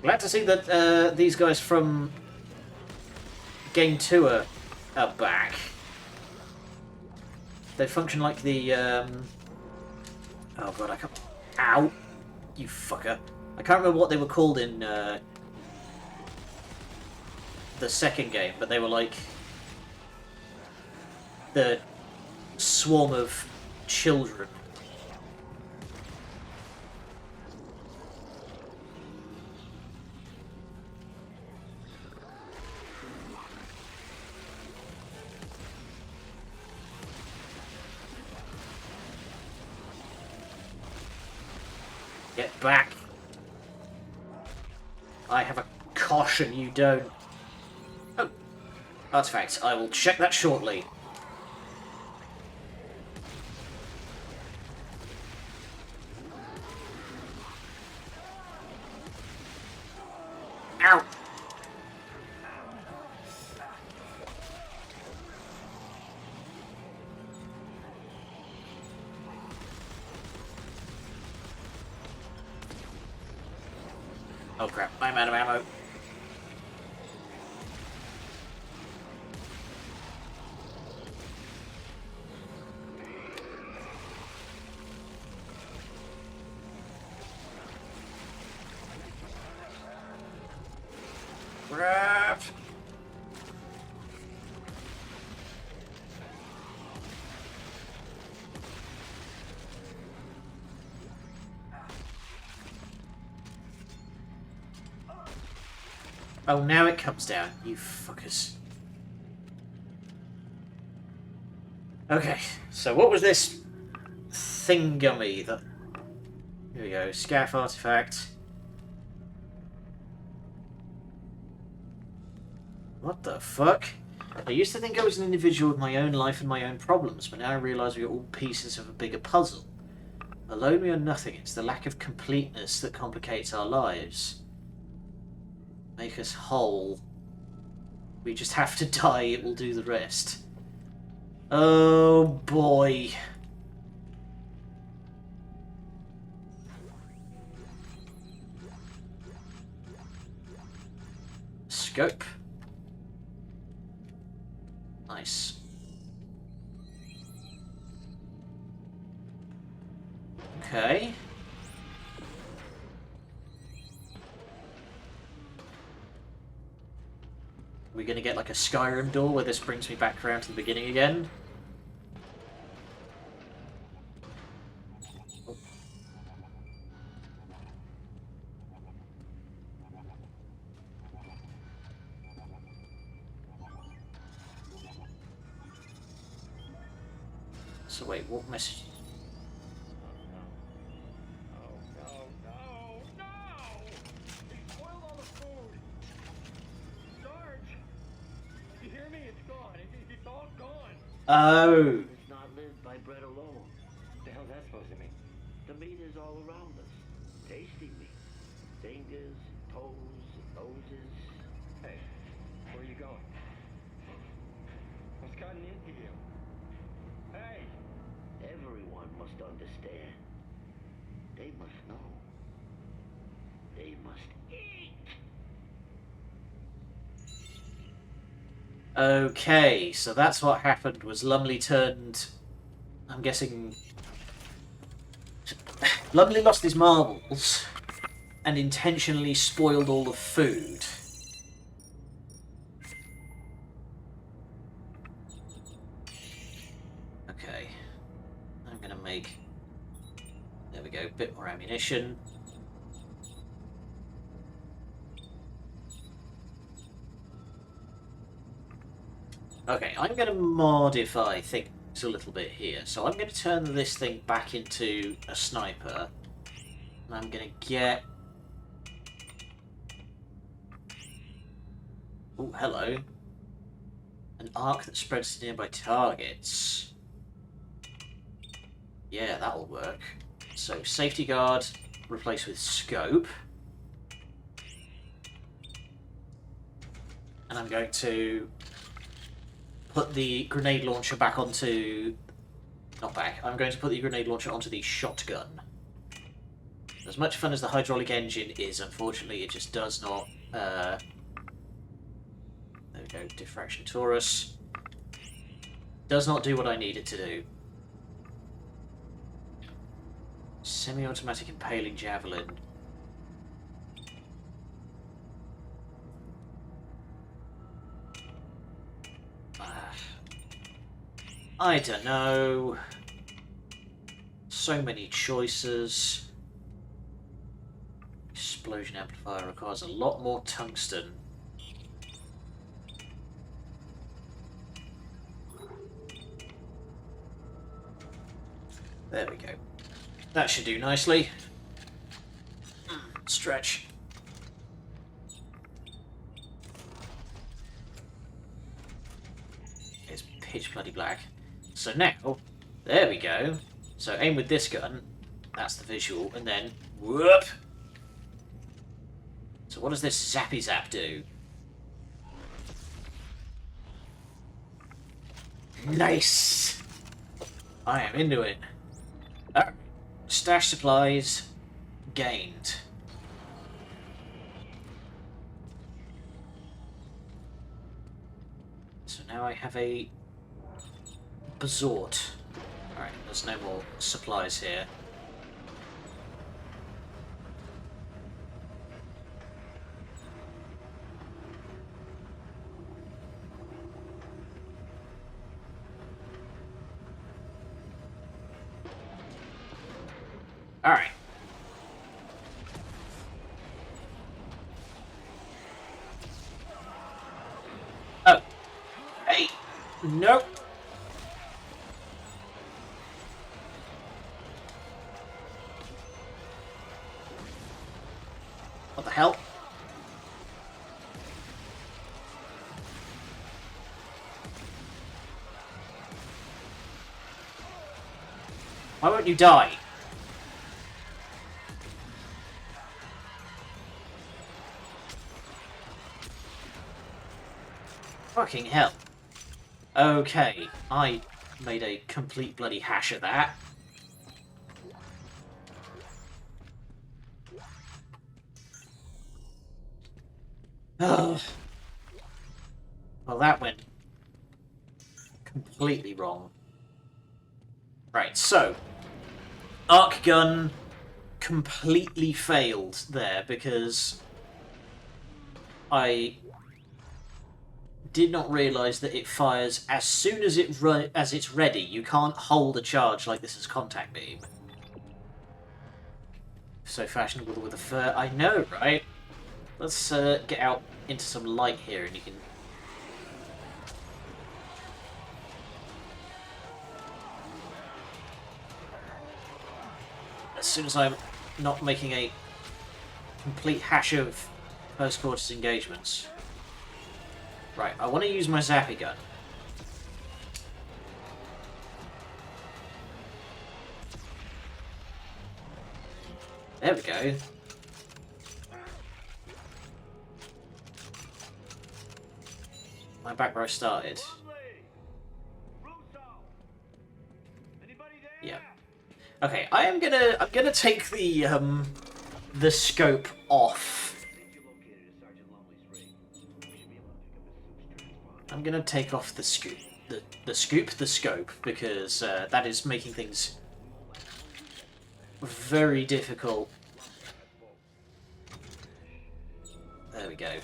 Glad to see that these guys from Game 2 are back. They function like the... Oh god, I can't... Ow! You fucker. I can't remember what they were called in the second game, but they were like... the swarm of children. Get back. I have a caution, you don't. Oh, artifacts. I will check that shortly. Ow! Oh crap, I'm out of ammo. Crap! Oh, now it comes down. You fuckers. Okay, so what was this thingummy that... Here we go, scaff artifact. What the fuck? I used to think I was an individual with my own life and my own problems, but now I realise we are all pieces of a bigger puzzle. Alone we are nothing, it's the lack of completeness that complicates our lives. Make us whole. We just have to die, it will do the rest. Oh boy. Scope. Nice. Okay. We're gonna get like a Skyrim door where this brings me back around to the beginning again. So wait, what message? Oh. It's not lived by bread alone. What the hell's that supposed to mean? The meat is all around us. Tasty meat. Fingers, toes, noses. Hey, where are you going? What's gotten into you? Hey! Everyone must understand. They must know. They must eat. Okay, so that's what happened, was Lumley turned... I'm guessing... Lumley lost his marbles and intentionally spoiled all the food. Okay. I'm gonna make... There we go, a bit more ammunition. Okay, I'm going to modify things a little bit here. So I'm going to turn this thing back into a sniper. And I'm going to get... Oh, hello. An arc that spreads to nearby targets. Yeah, that'll work. So, safety guard, replace with scope. And I'm going to put the grenade launcher back onto... Not back. I'm going to put the grenade launcher onto the shotgun. As much fun as the hydraulic engine is, unfortunately, it just does not... There we go, diffraction torus. Does not do what I need it to do. Semi-automatic impaling javelin. I don't know. So many choices. Explosion amplifier requires a lot more tungsten. There we go. That should do nicely. Stretch. It's pitch bloody black. So now, there we go. So aim with this gun, that's the visual, and then whoop. So what does this zappy zap do? Nice! I am into it. Alright. Stash supplies gained. So now I have a Bazort. Alright, there's no more supplies here. Alright. Nope. What the hell? Why won't you die? Fucking hell. Okay, I made a complete bloody hash of that. Ugh. Well, that went completely wrong. Right, so arc gun completely failed there because I did not realise that it fires as soon as it's ready. You can't hold a charge like this is contact beam. So fashionable with a fur. I know, right? Let's get out into some light here and you can... As soon as I'm not making a complete hash of post-quarters engagements. Right, I want to use my zappy gun. There we go. I'm back where I started. Yeah. Okay, I'm gonna take the scope off. I'm gonna take off the scoop, the scope, because that is making things very difficult. There we go.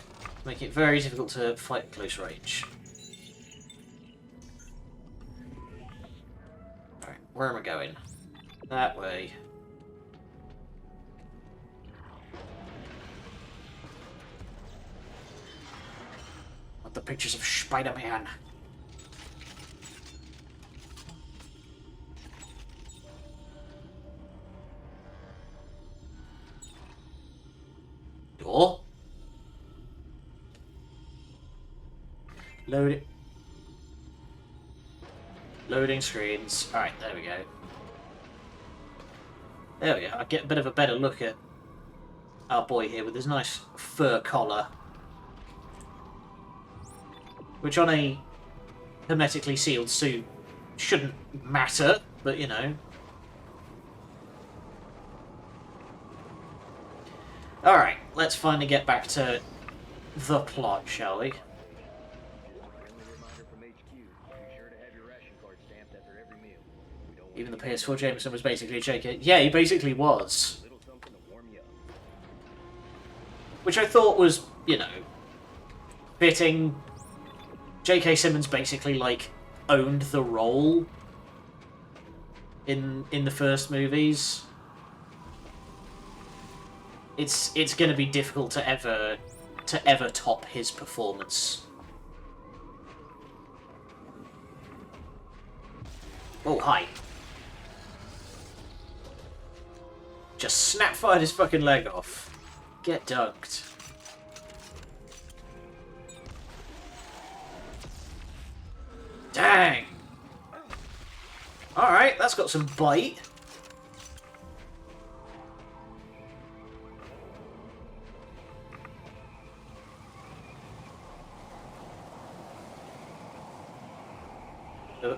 Making it very difficult to fight at close range. Alright, where am I going? That way. What the pictures of Spider-Man? Door? Load it. Loading screens. Alright, there we go. There we go. I get a bit of a better look at our boy here with his nice fur collar. Which on a hermetically sealed suit shouldn't matter, but you know. Alright, let's finally get back to the plot, shall we? Even the PS4 Jameson was basically JK. Yeah, he basically was. Which I thought was, you know, fitting. J.K. Simmons basically, like, owned the role in the first movies. It's going to be difficult to ever top his performance. Oh, hi. Just snap-fired his fucking leg off. Get dunked. Dang! Alright, that's got some bite.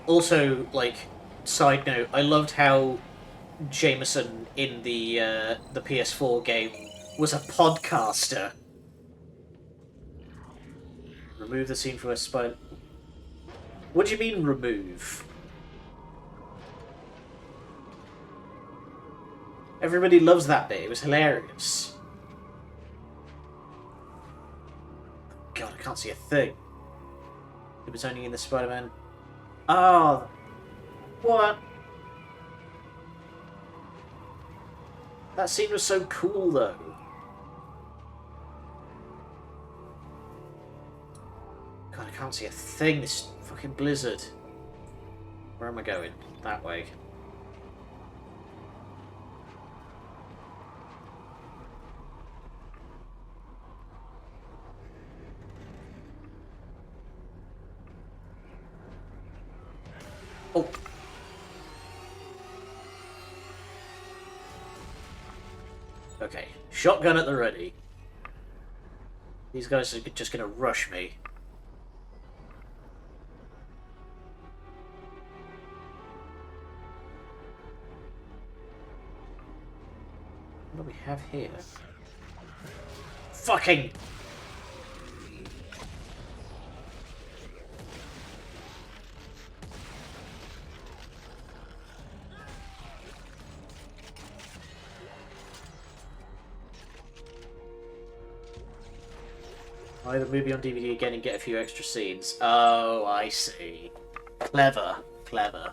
Also, like, side note, I loved how Jameson in the PS4 game was a podcaster. Remove the scene from a spine. What do you mean, remove? Everybody loves that bit. It was hilarious. God, I can't see a thing. It was only in the Spider-Man. Oh, what? That scene was so cool, though. God, I can't see a thing. This Fucking blizzard. Where am I going? That way. Oh. Okay, shotgun at the ready. These guys are just gonna rush me. What do we have here? Fucking! Buy the movie on DVD again and get a few extra scenes. Oh, I see. Clever. Clever.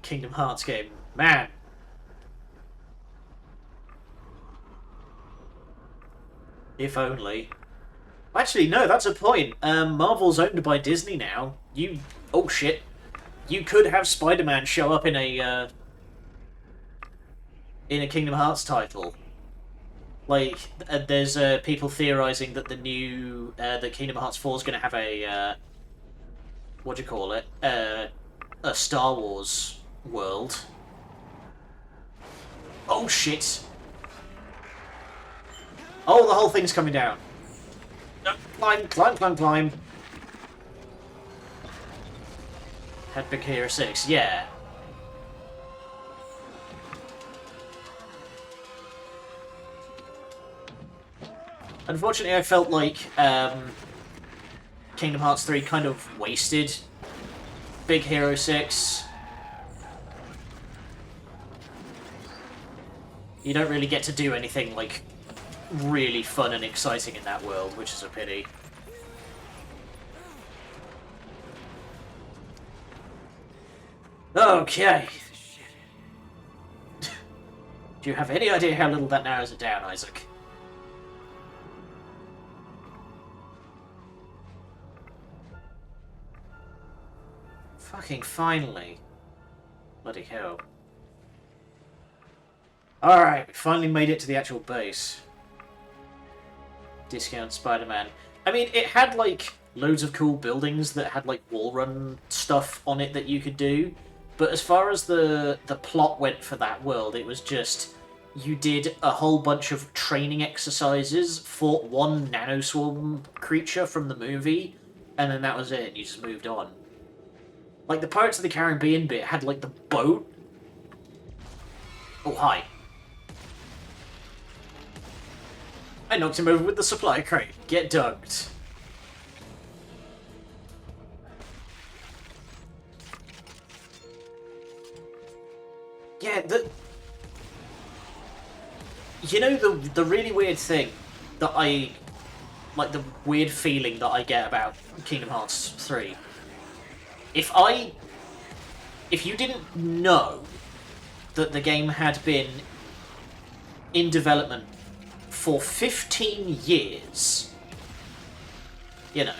Kingdom Hearts game. Man! If only. Actually, no, that's a point. Marvel's owned by Disney now. Oh shit. You could have Spider-Man show up in a Kingdom Hearts title. Like, there's people theorizing that the Kingdom Hearts 4 is going to have a, what do you call it? A Star Wars world. Oh shit! Oh, the whole thing's coming down. Climb, climb, climb, climb. Had Big Hero 6, yeah. Unfortunately, I felt like Kingdom Hearts 3 kind of wasted Big Hero 6. You don't really get to do anything, like, really fun and exciting in that world, which is a pity. Okay. Do you have any idea how little that narrows it down, Isaac? Fucking finally. Bloody hell. Alright, we finally made it to the actual base. Discount Spider-Man. I mean, it had, like, loads of cool buildings that had, like, wall-run stuff on it that you could do. But as far as the plot went for that world, it was just... You did a whole bunch of training exercises, fought one nanoswarm creature from the movie, and then that was it. You just moved on. Like, the Pirates of the Caribbean bit had, like, the boat. Oh, hi. I knocked him over with the supply crate. Get dunked. Yeah, you know, the really weird thing that I... Like, the weird feeling that I get about Kingdom Hearts 3. If you didn't know that the game had been in development for 15 years, you know,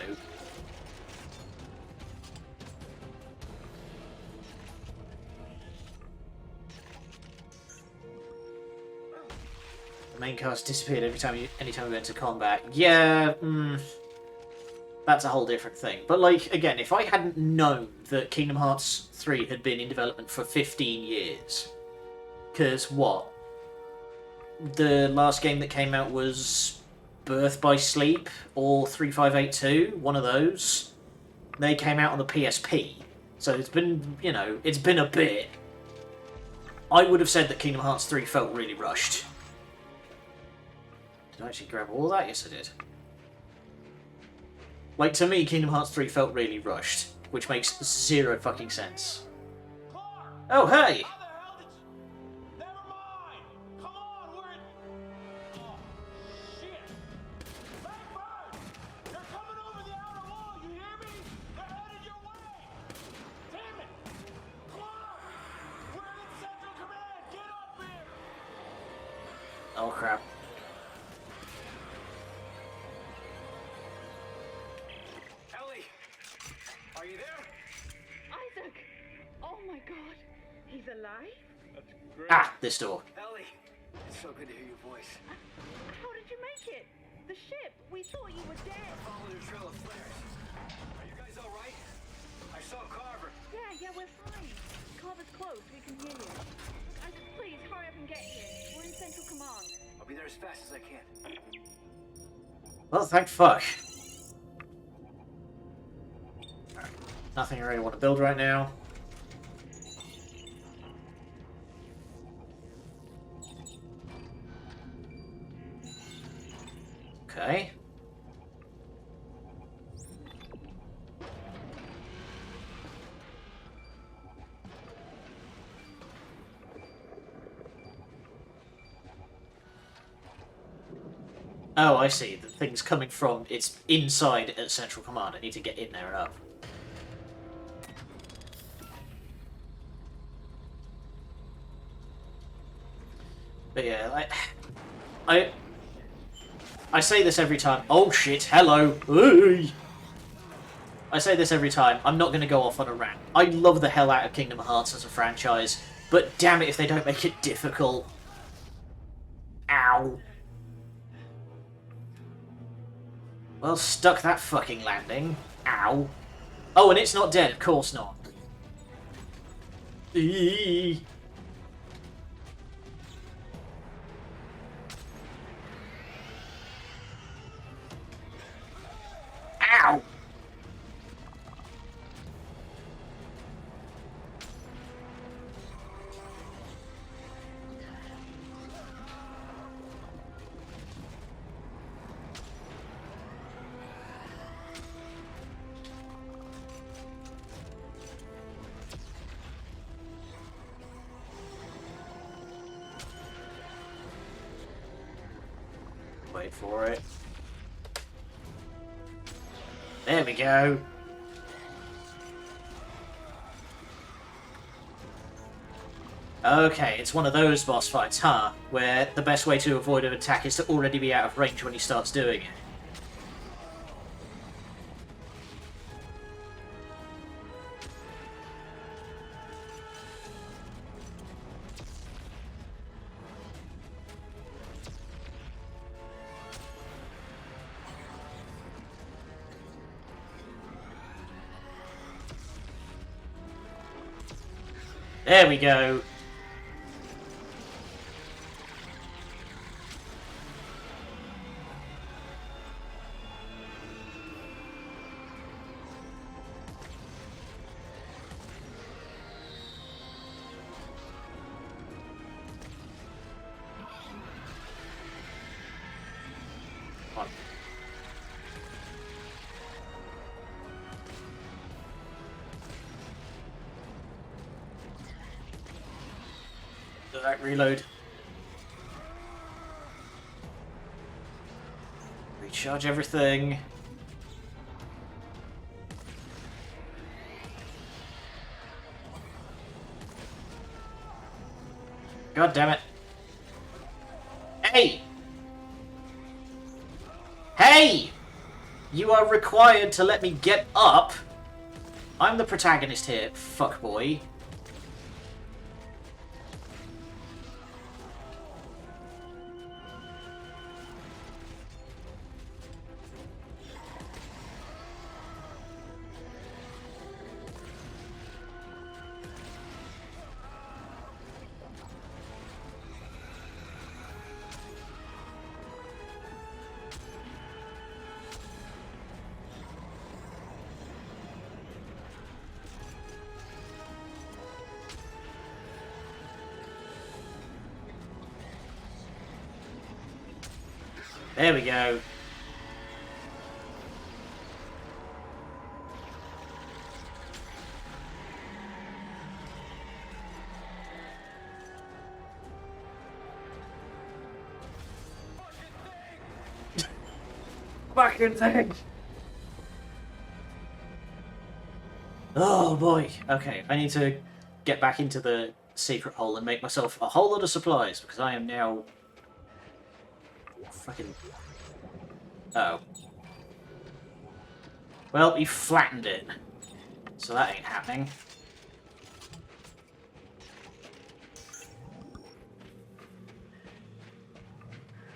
the main cast disappeared anytime we went into combat. Yeah, that's a whole different thing. But, like, again, if I hadn't known that Kingdom Hearts 3 had been in development for 15 years, because what? The last game that came out was Birth by Sleep or 3582, one of those. They came out on the PSP. So it's been, you know, it's been a bit. I would have said that Kingdom Hearts 3 felt really rushed. Did I actually grab all that? Yes, I did. Like, to me, Kingdom Hearts 3 felt really rushed, which makes zero fucking sense. Oh, hey! Oh crap. Ellie! Are you there? Isaac! Oh my god. He's alive? That's great. Ah, this door. Ellie! It's so good to hear your voice. How did you make it? The ship! We thought you were dead! Followed a trail of flares. Are you guys alright? I saw Carver. Yeah, we're fine. Carver's close. We can hear you. Isaac, please, hurry up and get here. We're in Central Command. I'll be there as fast as I can. Well, thank fuck. Nothing I really want to build right now. Okay. Oh, I see. The thing's coming from... It's inside at Central Command. I need to get in there and up. But yeah, I say this every time. Oh shit, hello. Hey. I say this every time. I'm not going to go off on a rant. I love the hell out of Kingdom Hearts as a franchise, but damn it if they don't make it difficult. Ow. Well, stuck that fucking landing. Ow. Oh, and it's not dead. Of course not. Eee. Ow! Wait for it. There we go. Okay, it's one of those boss fights, huh? Where the best way to avoid an attack is to already be out of range when he starts doing it. There we go. Come on. Do that reload. Recharge everything. God damn it. Hey! Hey! You are required to let me get up. I'm the protagonist here, fuckboy. There we go. Fucking thing! Oh boy. Okay, I need to get back into the secret hole and make myself a whole lot of supplies because I am now Fucking... Oh. Well, he flattened it. So that ain't happening.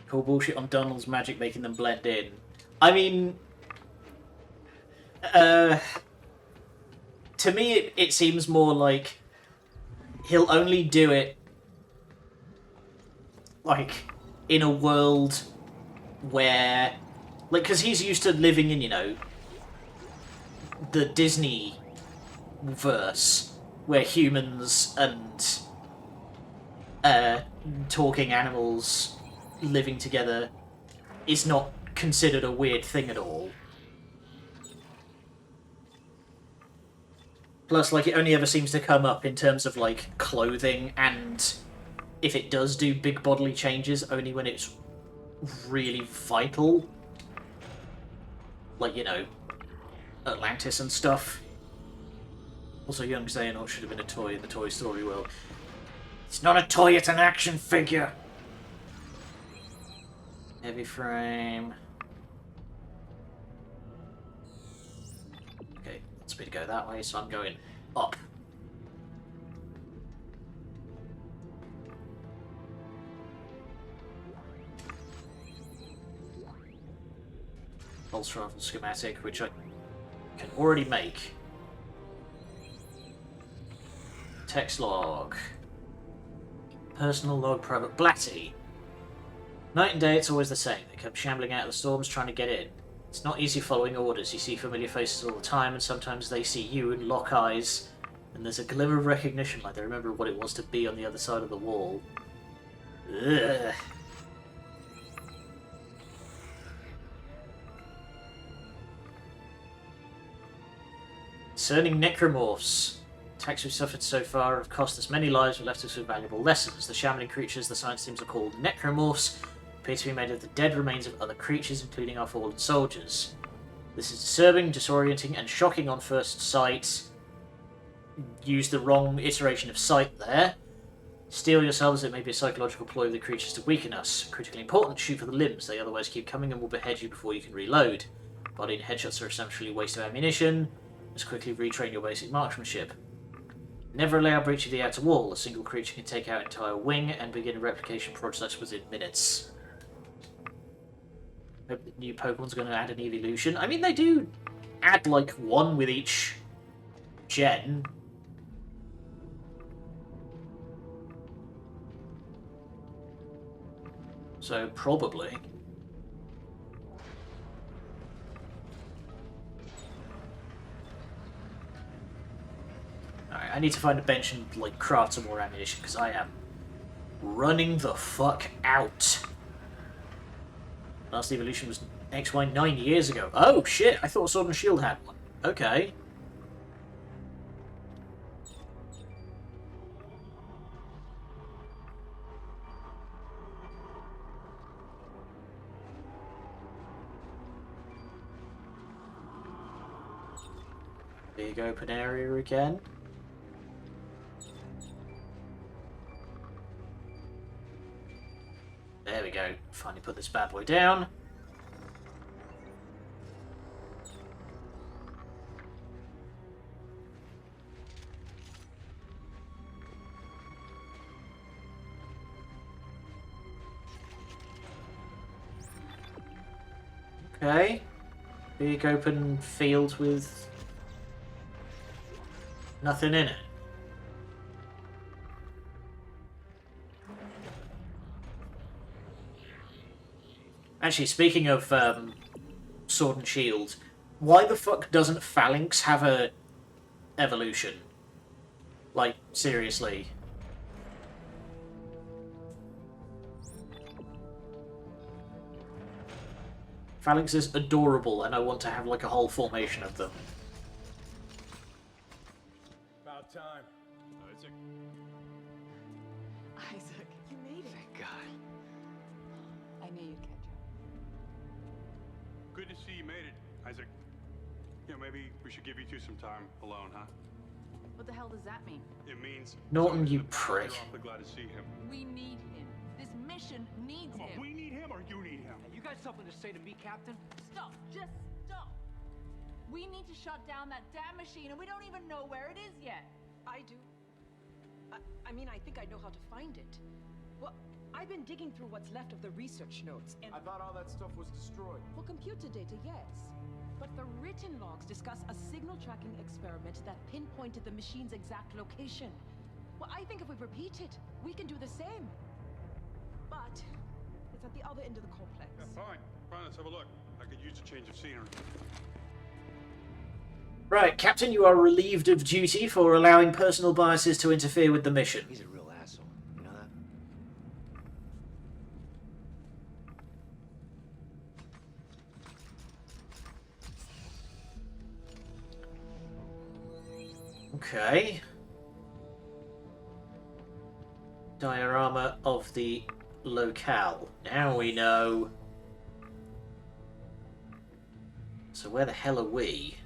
Call bullshit on Donald's magic making them blend in. I mean... to me, it seems more like he'll only do it like in a world where, like, because he's used to living in, you know, the Disney verse where humans and talking animals living together is not considered a weird thing at all. Plus, like, it only ever seems to come up in terms of, like, clothing, and if it does do big bodily changes, only when it's really vital. Like, you know, Atlantis and stuff. Also, young Xehanort should have been a toy in the Toy Story world. It's not a toy, it's an action figure! Heavy frame. Okay, wants me to go that way, so I'm going up. Pulse rifle schematic, which I can already make. Text log. Personal log, private Blatty. Night and day, it's always the same. They come shambling out of the storms trying to get in. It's not easy following orders. You see familiar faces all the time, and sometimes they see you and lock eyes, and there's a glimmer of recognition, like they remember what it was to be on the other side of the wall. Ugh. Concerning necromorphs. Attacks we've suffered so far have cost us many lives but left us with valuable lessons. The shambling creatures the science teams are called necromorphs appear to be made of the dead remains of other creatures, including our fallen soldiers. This is disturbing, disorienting, and shocking on first sight. Use the wrong iteration of sight there. Steel yourselves, it may be a psychological ploy of the creatures to weaken us. Critically important, shoot for the limbs, they otherwise keep coming and will behead you before you can reload. Body and headshots are essentially a waste of ammunition. Just quickly retrain your basic marksmanship. Never allow breach of the outer wall. A single creature can take out an entire wing and begin a replication process within minutes. Hope the new Pokemon's going to add an evolution. I mean, they do add, like, one with each gen. So, probably. Alright, I need to find a bench and, like, craft some more ammunition, because I am running the fuck out. Last evolution was XY 9 years ago. Oh, shit! I thought Sword and Shield had one. Okay. Big open area again. There we go. Finally put this bad boy down. Okay. Big open field with nothing in it. Actually, speaking of Sword and Shield, why the fuck doesn't Phalanx have a evolution? Like, seriously. Phalanx is adorable, and I want to have, like, a whole formation of them. About time. Isaac. Isaac, you made it. Thank God. I knew you'd catch up. Good to see you made it, Isaac. You know, maybe we should give you two some time alone, huh? What the hell does that mean? It means... Norton, you We're prick. awfully glad to see him. We need him. This mission needs him. We need him. or you need him? You got something to say to me, Captain? Stop! Just stop! We need to shut down that damn machine, and we don't even know where it is yet. I do. I mean, I think I know how to find it. Well, I've been digging through what's left of the research notes, and... I thought all that stuff was destroyed. For computer data, yes. But the written logs discuss a signal tracking experiment that pinpointed the machine's exact location. Well, I think if we repeat it, we can do the same. But it's at the other end of the complex. Yeah, fine. Fine, let's have a look. I could use a change of scenery. Right, Captain, you are relieved of duty for allowing personal biases to interfere with the mission. He's a real asshole. You know that? Okay. Diorama of the locale. Now we know. So where the hell are we?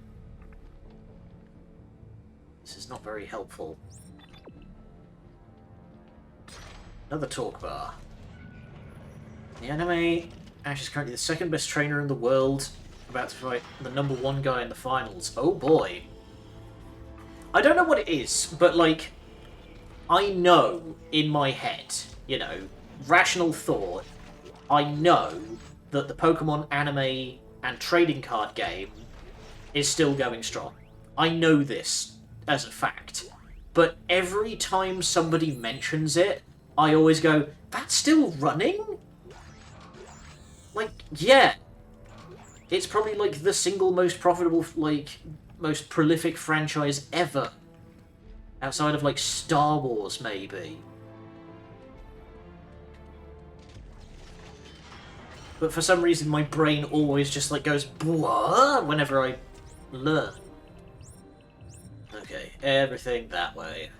This is not very helpful. Another talk bar. The anime, Ash is currently the second best trainer in the world, about to fight the #1 guy in the finals. Oh boy. I don't know what it is, but like, I know in my head, you know, rational thought, I know that the Pokemon anime and trading card game is still going strong. I know this as a fact. But every time somebody mentions it, I always go, that's still running? Like, yeah. It's probably like the single most profitable, like, most prolific franchise ever. Outside of like Star Wars, maybe. But for some reason my brain always just like goes, what? Whenever I learn. Okay, everything that way.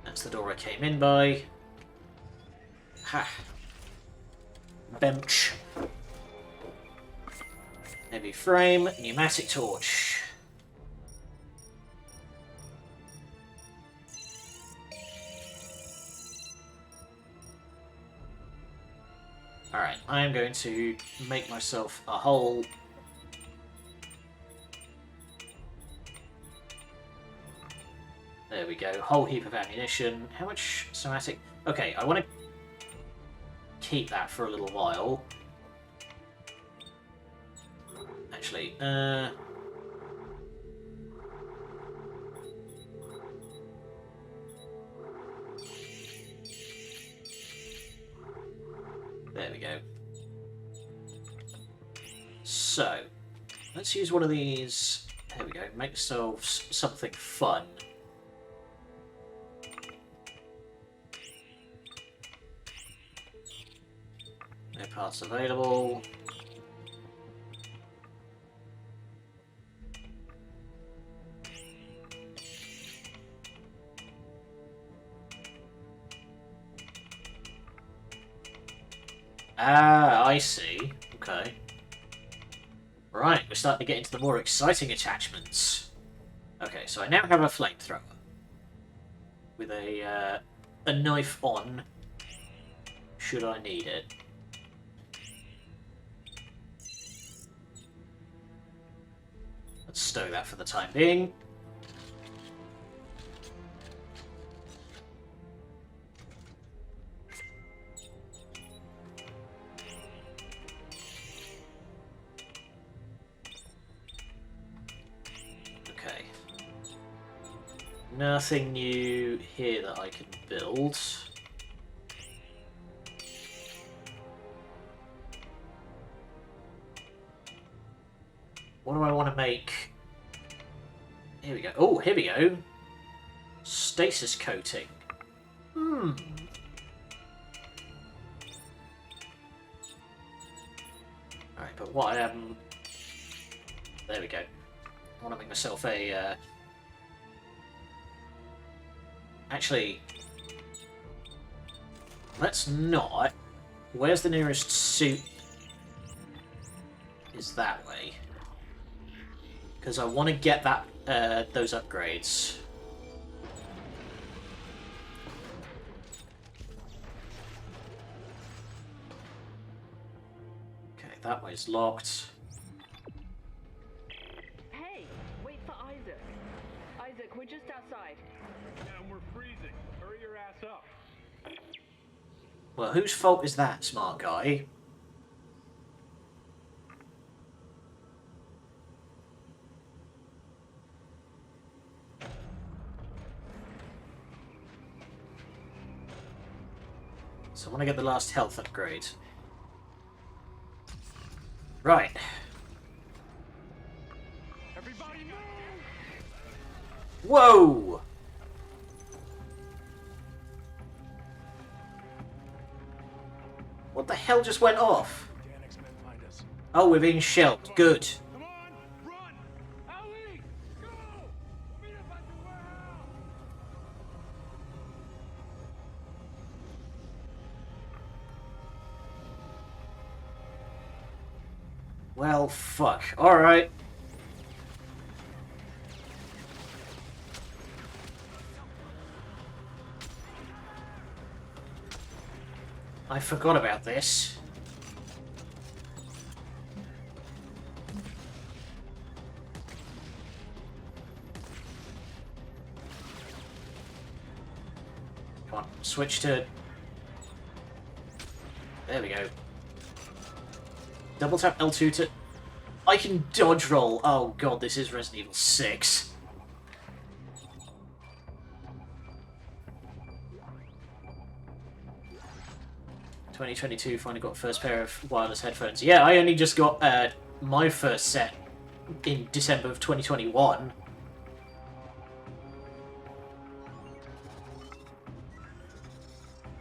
That's the door I came in by. Ha. Bench. Heavy frame, pneumatic torch. Alright, I am going to make myself a hole. There we go, whole heap of ammunition. How much somatic? Okay, I want to keep that for a little while. Actually, there we go. So, let's use one of these. There we go, make ourselves something fun. No parts available. Ah, I see. Okay. Right, we're starting to get into the more exciting attachments. Okay, so I now have a flamethrower. With a knife on, should I need it. Let's stow that for the time being. Nothing new here that I can build. What do I want to make? Here we go. Oh, here we go. Stasis coating. Alright, but what I am... There we go. I want to make myself a... Actually, let's not. Where's the nearest suit? Is that way. Because I want to get that those upgrades. That way's locked. Hey, wait for Isaac. Isaac, we're just outside. And we're freezing. Hurry your ass up. Well, whose fault is that, smart guy? So I want to get the last health upgrade. Right. Everybody move! Whoa! What the hell just went off? Oh, we're being shelled. Good. Come on, run! Ellie, go! Meet us at the warehouse! Well, fuck. Alright. I forgot about this. Come on, switch to... There we go. Double tap L2 to... I can dodge roll. Oh god, this is Resident Evil 6. ...2022, finally got first pair of wireless headphones. Yeah, I only just got my first set in December of 2021.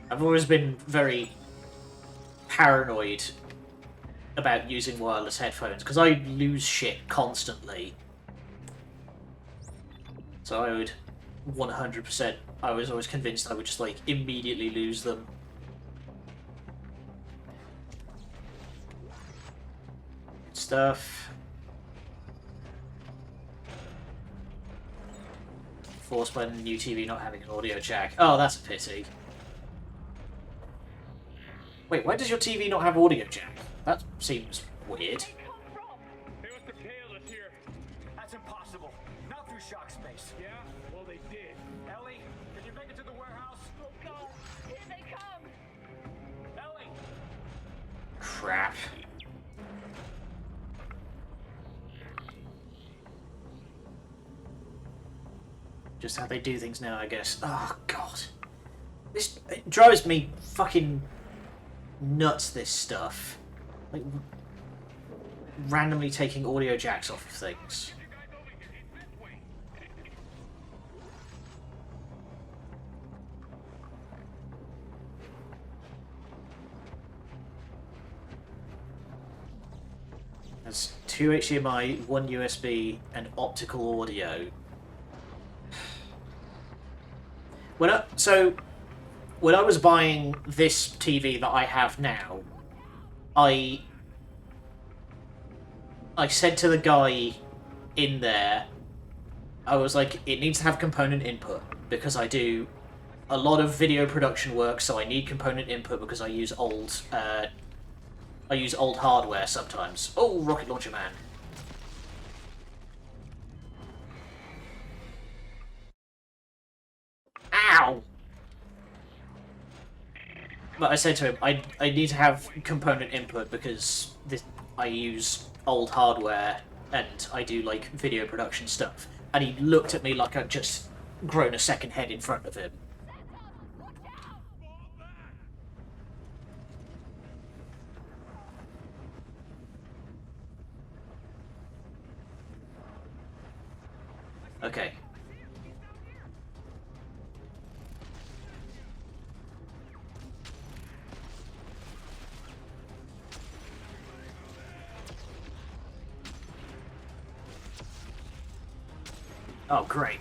I've always been very paranoid about using wireless headphones because I lose shit constantly. So I would 100%, I was always convinced I would just like immediately lose them. Stuff. Forced by the new TV not having an audio jack. Oh, that's a pity. Wait, why does your TV not have audio jack? That seems weird. Hey, Mr. Kale is here. That's impossible. Not through shock space. Yeah? Well, they did. Ellie, can you make it to the warehouse? Oh god, here they come! Ellie! Crap. Just how they do things now, I guess. Oh, God. This it drives me fucking nuts, this stuff. Like, randomly taking audio jacks off of things. That's 2 HDMI, 1 USB, and optical audio. When I was buying this TV that I have now, I said to the guy in there, I was like, it needs to have component input because I do a lot of video production work, so I need component input because I use old hardware sometimes. Oh, rocket launcher man. Ow! But I said to him, I need to have component input because I use old hardware and I do like video production stuff. And he looked at me like I'd just grown a second head in front of him. Okay. Oh, great.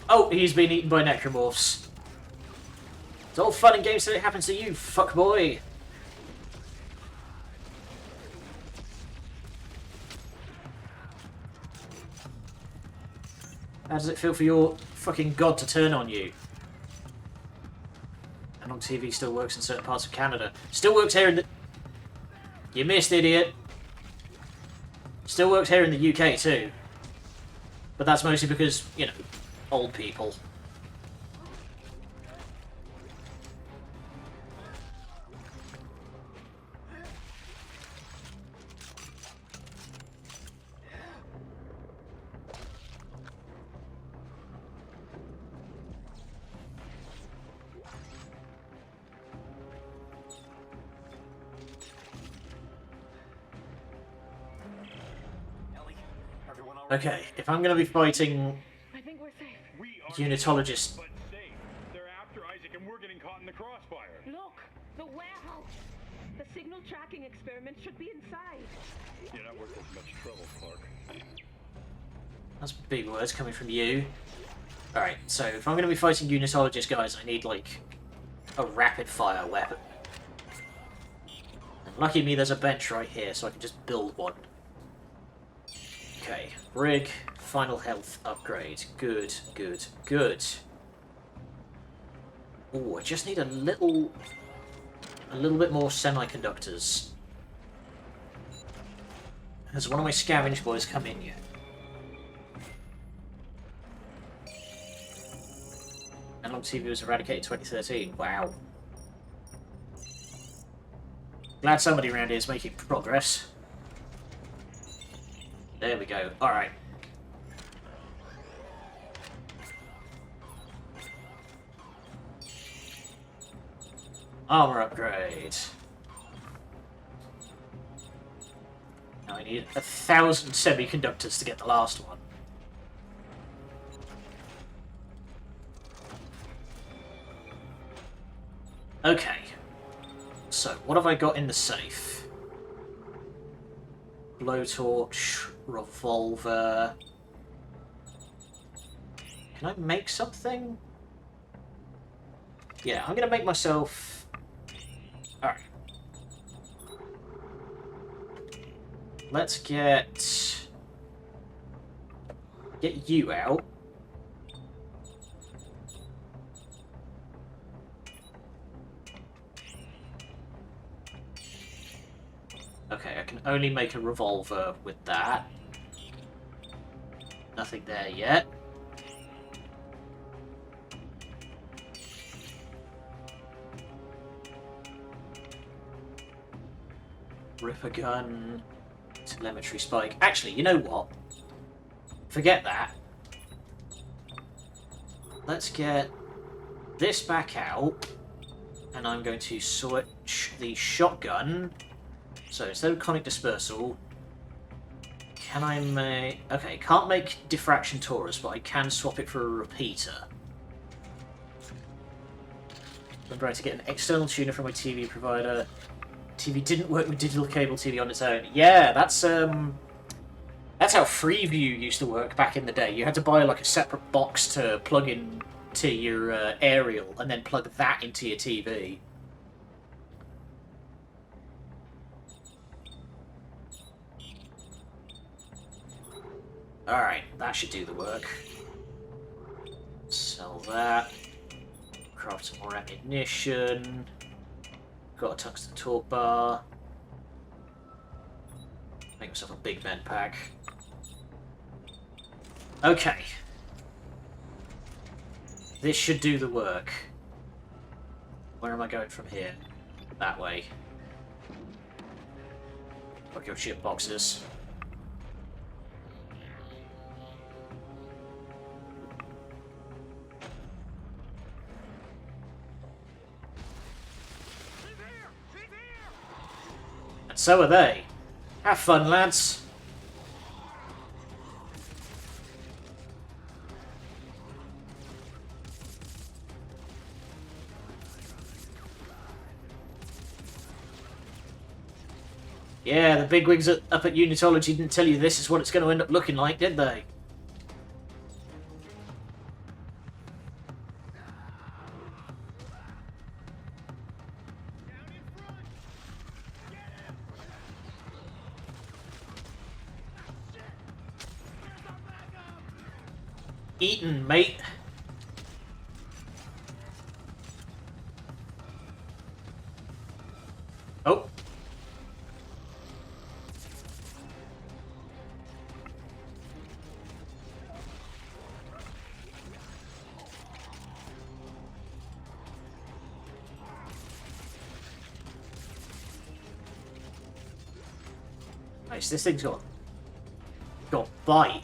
Oh, he's been eaten by necromorphs. It's all fun and games till it happens to you, fuckboy. How does it feel for your fucking god to turn on you? Analog TV still works in certain parts of Canada. Still works here in the... You missed, idiot. Still works here in the UK too. But that's mostly because, you know, old people. Okay, if I'm going to be fighting I think we're safe. unitologists, But safe. They're after Isaac and we're getting caught in the crossfire. Look, the warehouse. The signal tracking experiment should be inside. You're not worth as much trouble, Clark. that's big words coming from you. Alright, so if I'm going to be fighting unitologists, guys, I need, like, a rapid-fire weapon. And lucky me, there's a bench right here, so I can just build one. Okay, rig, final health upgrade. Good, good, good. Oh, I just need a little bit more semiconductors. Has one of my scavenge boys come in yet? Analog TV was eradicated in 2013. Wow. Glad somebody around here is making progress. There we go. Alright. Armor upgrade. Now I need 1,000 semiconductors to get the last one. Okay. So, what have I got in the safe? Blowtorch, revolver. Can I make something? Yeah, I'm gonna make myself... Alright. Let's get you out. Okay, I can only make a revolver with that. Nothing there yet. Ripper gun, telemetry spike. Actually, you know what? Forget that. Let's get this back out, and I'm going to switch the shotgun. So instead of conic dispersal, can I make... Okay, can't make diffraction torus, but I can swap it for a repeater. Remember, I had to get an external tuner from my TV provider. TV didn't work with digital cable TV on its own. Yeah, that's how Freeview used to work back in the day. You had to buy like a separate box to plug in to your aerial, and then plug that into your TV. Alright, that should do the work. Sell that. Craft some more ammunition. Got a tungsten torque bar. Make myself a big med pack. Okay. This should do the work. Where am I going from here? That way. I'll go ship boxes. And so are they. Have fun, lads. Yeah, the bigwigs up at Unitology didn't tell you this is what it's going to end up looking like, did they? Eaten, mate. Oh. Nice, this thing's got bite.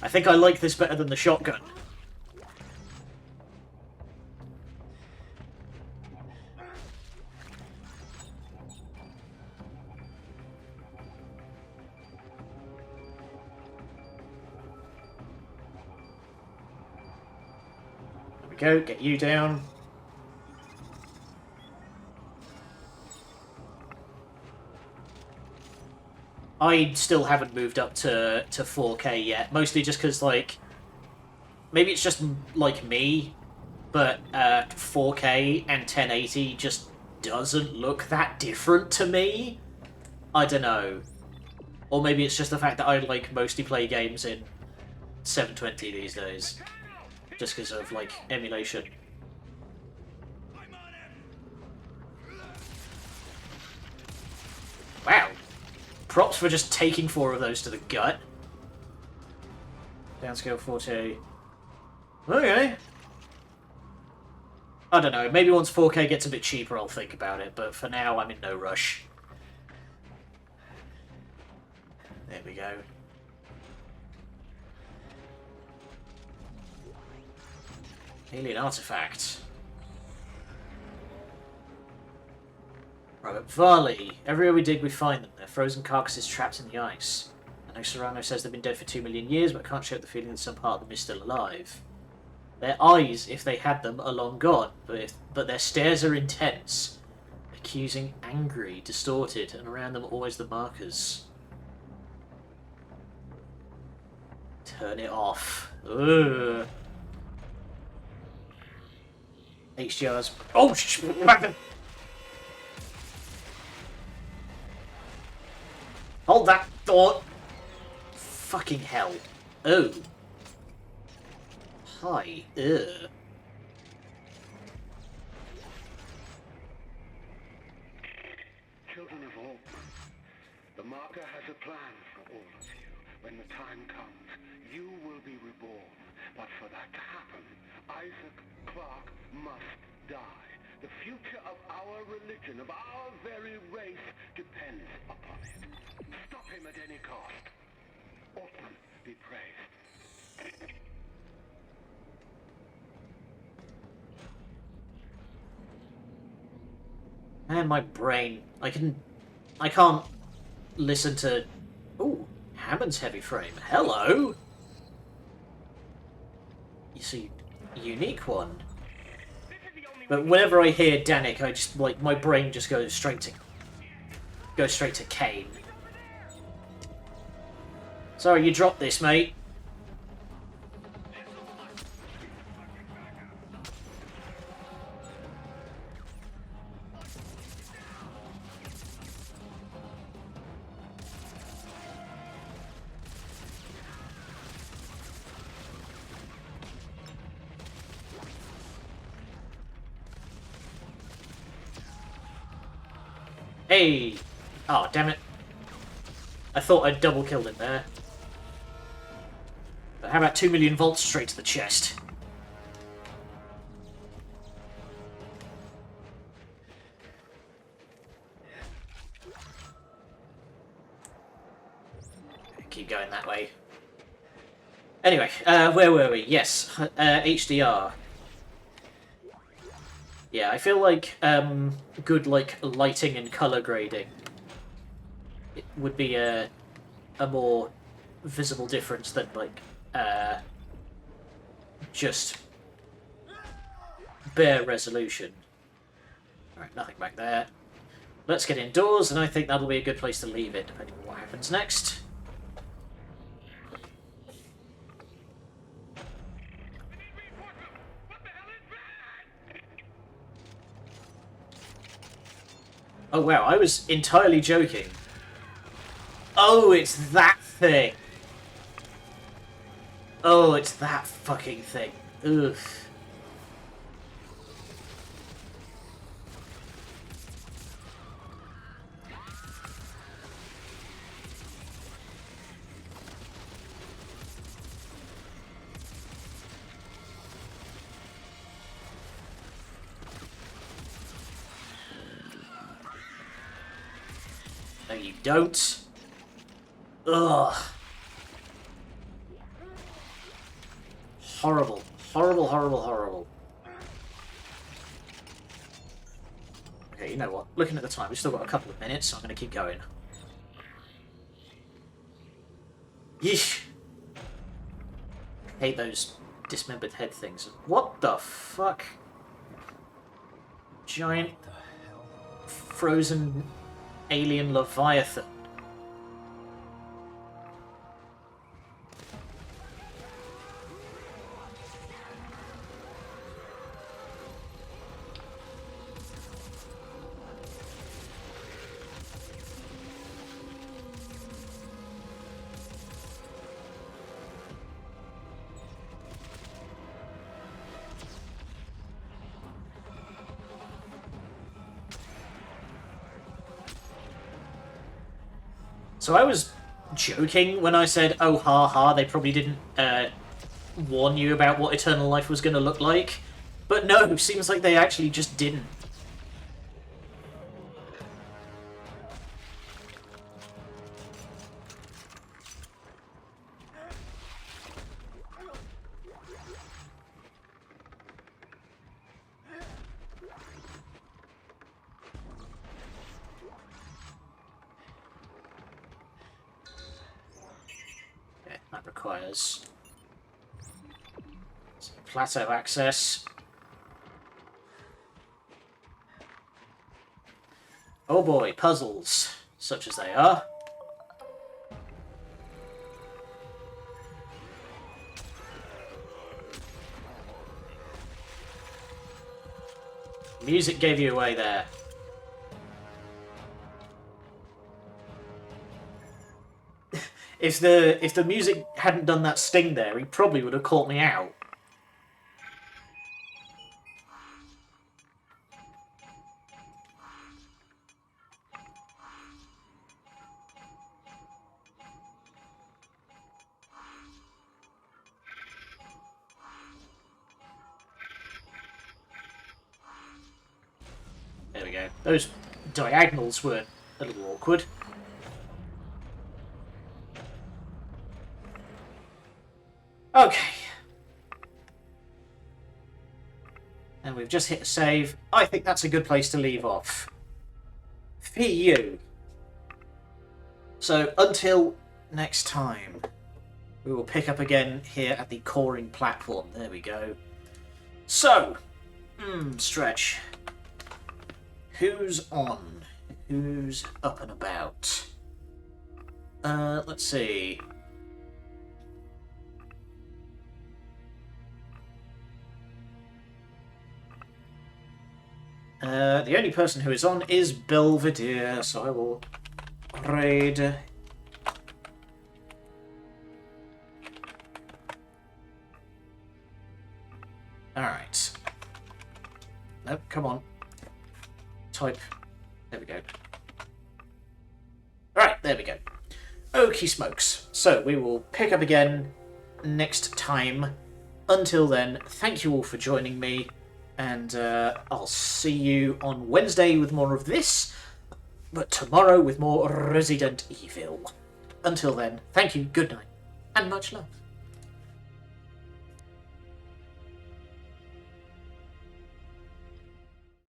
I think I like this better than the shotgun. There we go, get you down. I still haven't moved up to 4K yet, mostly just because, like, maybe it's just, like, me, but 4K and 1080 just doesn't look that different to me. I don't know. Or maybe it's just the fact that I, like, mostly play games in 720 these days, just because of, like, emulation. Wow. Props for just taking 4 of those to the gut. Downscale 40. Okay. I don't know, maybe once 4K gets a bit cheaper I'll think about it, but for now I'm in no rush. There we go. Alien artifact. Robert Varley. Everywhere we dig, we find them. They're frozen carcasses trapped in the ice. I know Serrano says they've been dead for 2 million years, but can't shake the feeling that some part of them is still alive. Their eyes, if they had them, are long gone, but their stares are intense. Accusing, angry, distorted, and around them always the markers. Turn it off. Ugh. HDR's... Oh, hold that thought! Fucking hell. Oh. Hi. Ugh. Children of Orc, the marker has a plan for all of you. When the time comes, you will be reborn. But for that to happen, Isaac Clarke must die. The future of our religion, of our very race, depends upon it. Stop him at any cost. Orphan be praised. Man, my brain. I can't listen to... Ooh, Hammond's heavy frame. Hello! You see, unique one. But whenever I hear Danik, I just, like, my brain just goes straight to Kane. Sorry, you dropped this, mate. Hey! Oh, damn it. I thought I'd double killed him there. But how about 2 million volts straight to the chest? Keep going that way. Anyway, where were we? Yes, HDR. Yeah, I feel like good like lighting and color grading it would be a more visible difference than like just bare resolution. Alright, nothing back there. Let's get indoors, and I think that'll be a good place to leave it, depending on what happens next. Oh wow, I was entirely joking. Oh, it's that thing. Oh, it's that fucking thing. Ugh. you don't. Ugh. Horrible. Horrible, horrible, horrible. Okay, you know what? Looking at the time, we've still got a couple of minutes, so I'm going to keep going. Yeesh. Hate those dismembered head things. What the fuck? Giant frozen alien leviathan. So I was joking when I said, oh, ha ha, they probably didn't warn you about what Eternal Life was going to look like. But no, seems like they actually just didn't. That requires some plateau access. Oh boy, puzzles, such as they are. Music gave you away there. If the music hadn't done that sting there, he probably would have caught me out. There we go. Those diagonals were a little awkward. Okay. And we've just hit a save. I think that's a good place to leave off. For you. So, until next time, we will pick up again here at the coring platform. There we go. So, Stretch. Who's on? Who's up and about? Let's see. The only person who is on is Belvedere, so I will raid. Alright. Nope, come on. Type. There we go. Alright, there we go. Okie smokes. So, we will pick up again next time. Until then, thank you all for joining me. And I'll see you on Wednesday with more of this, but tomorrow with more Resident Evil. Until then, thank you, good night, and much love.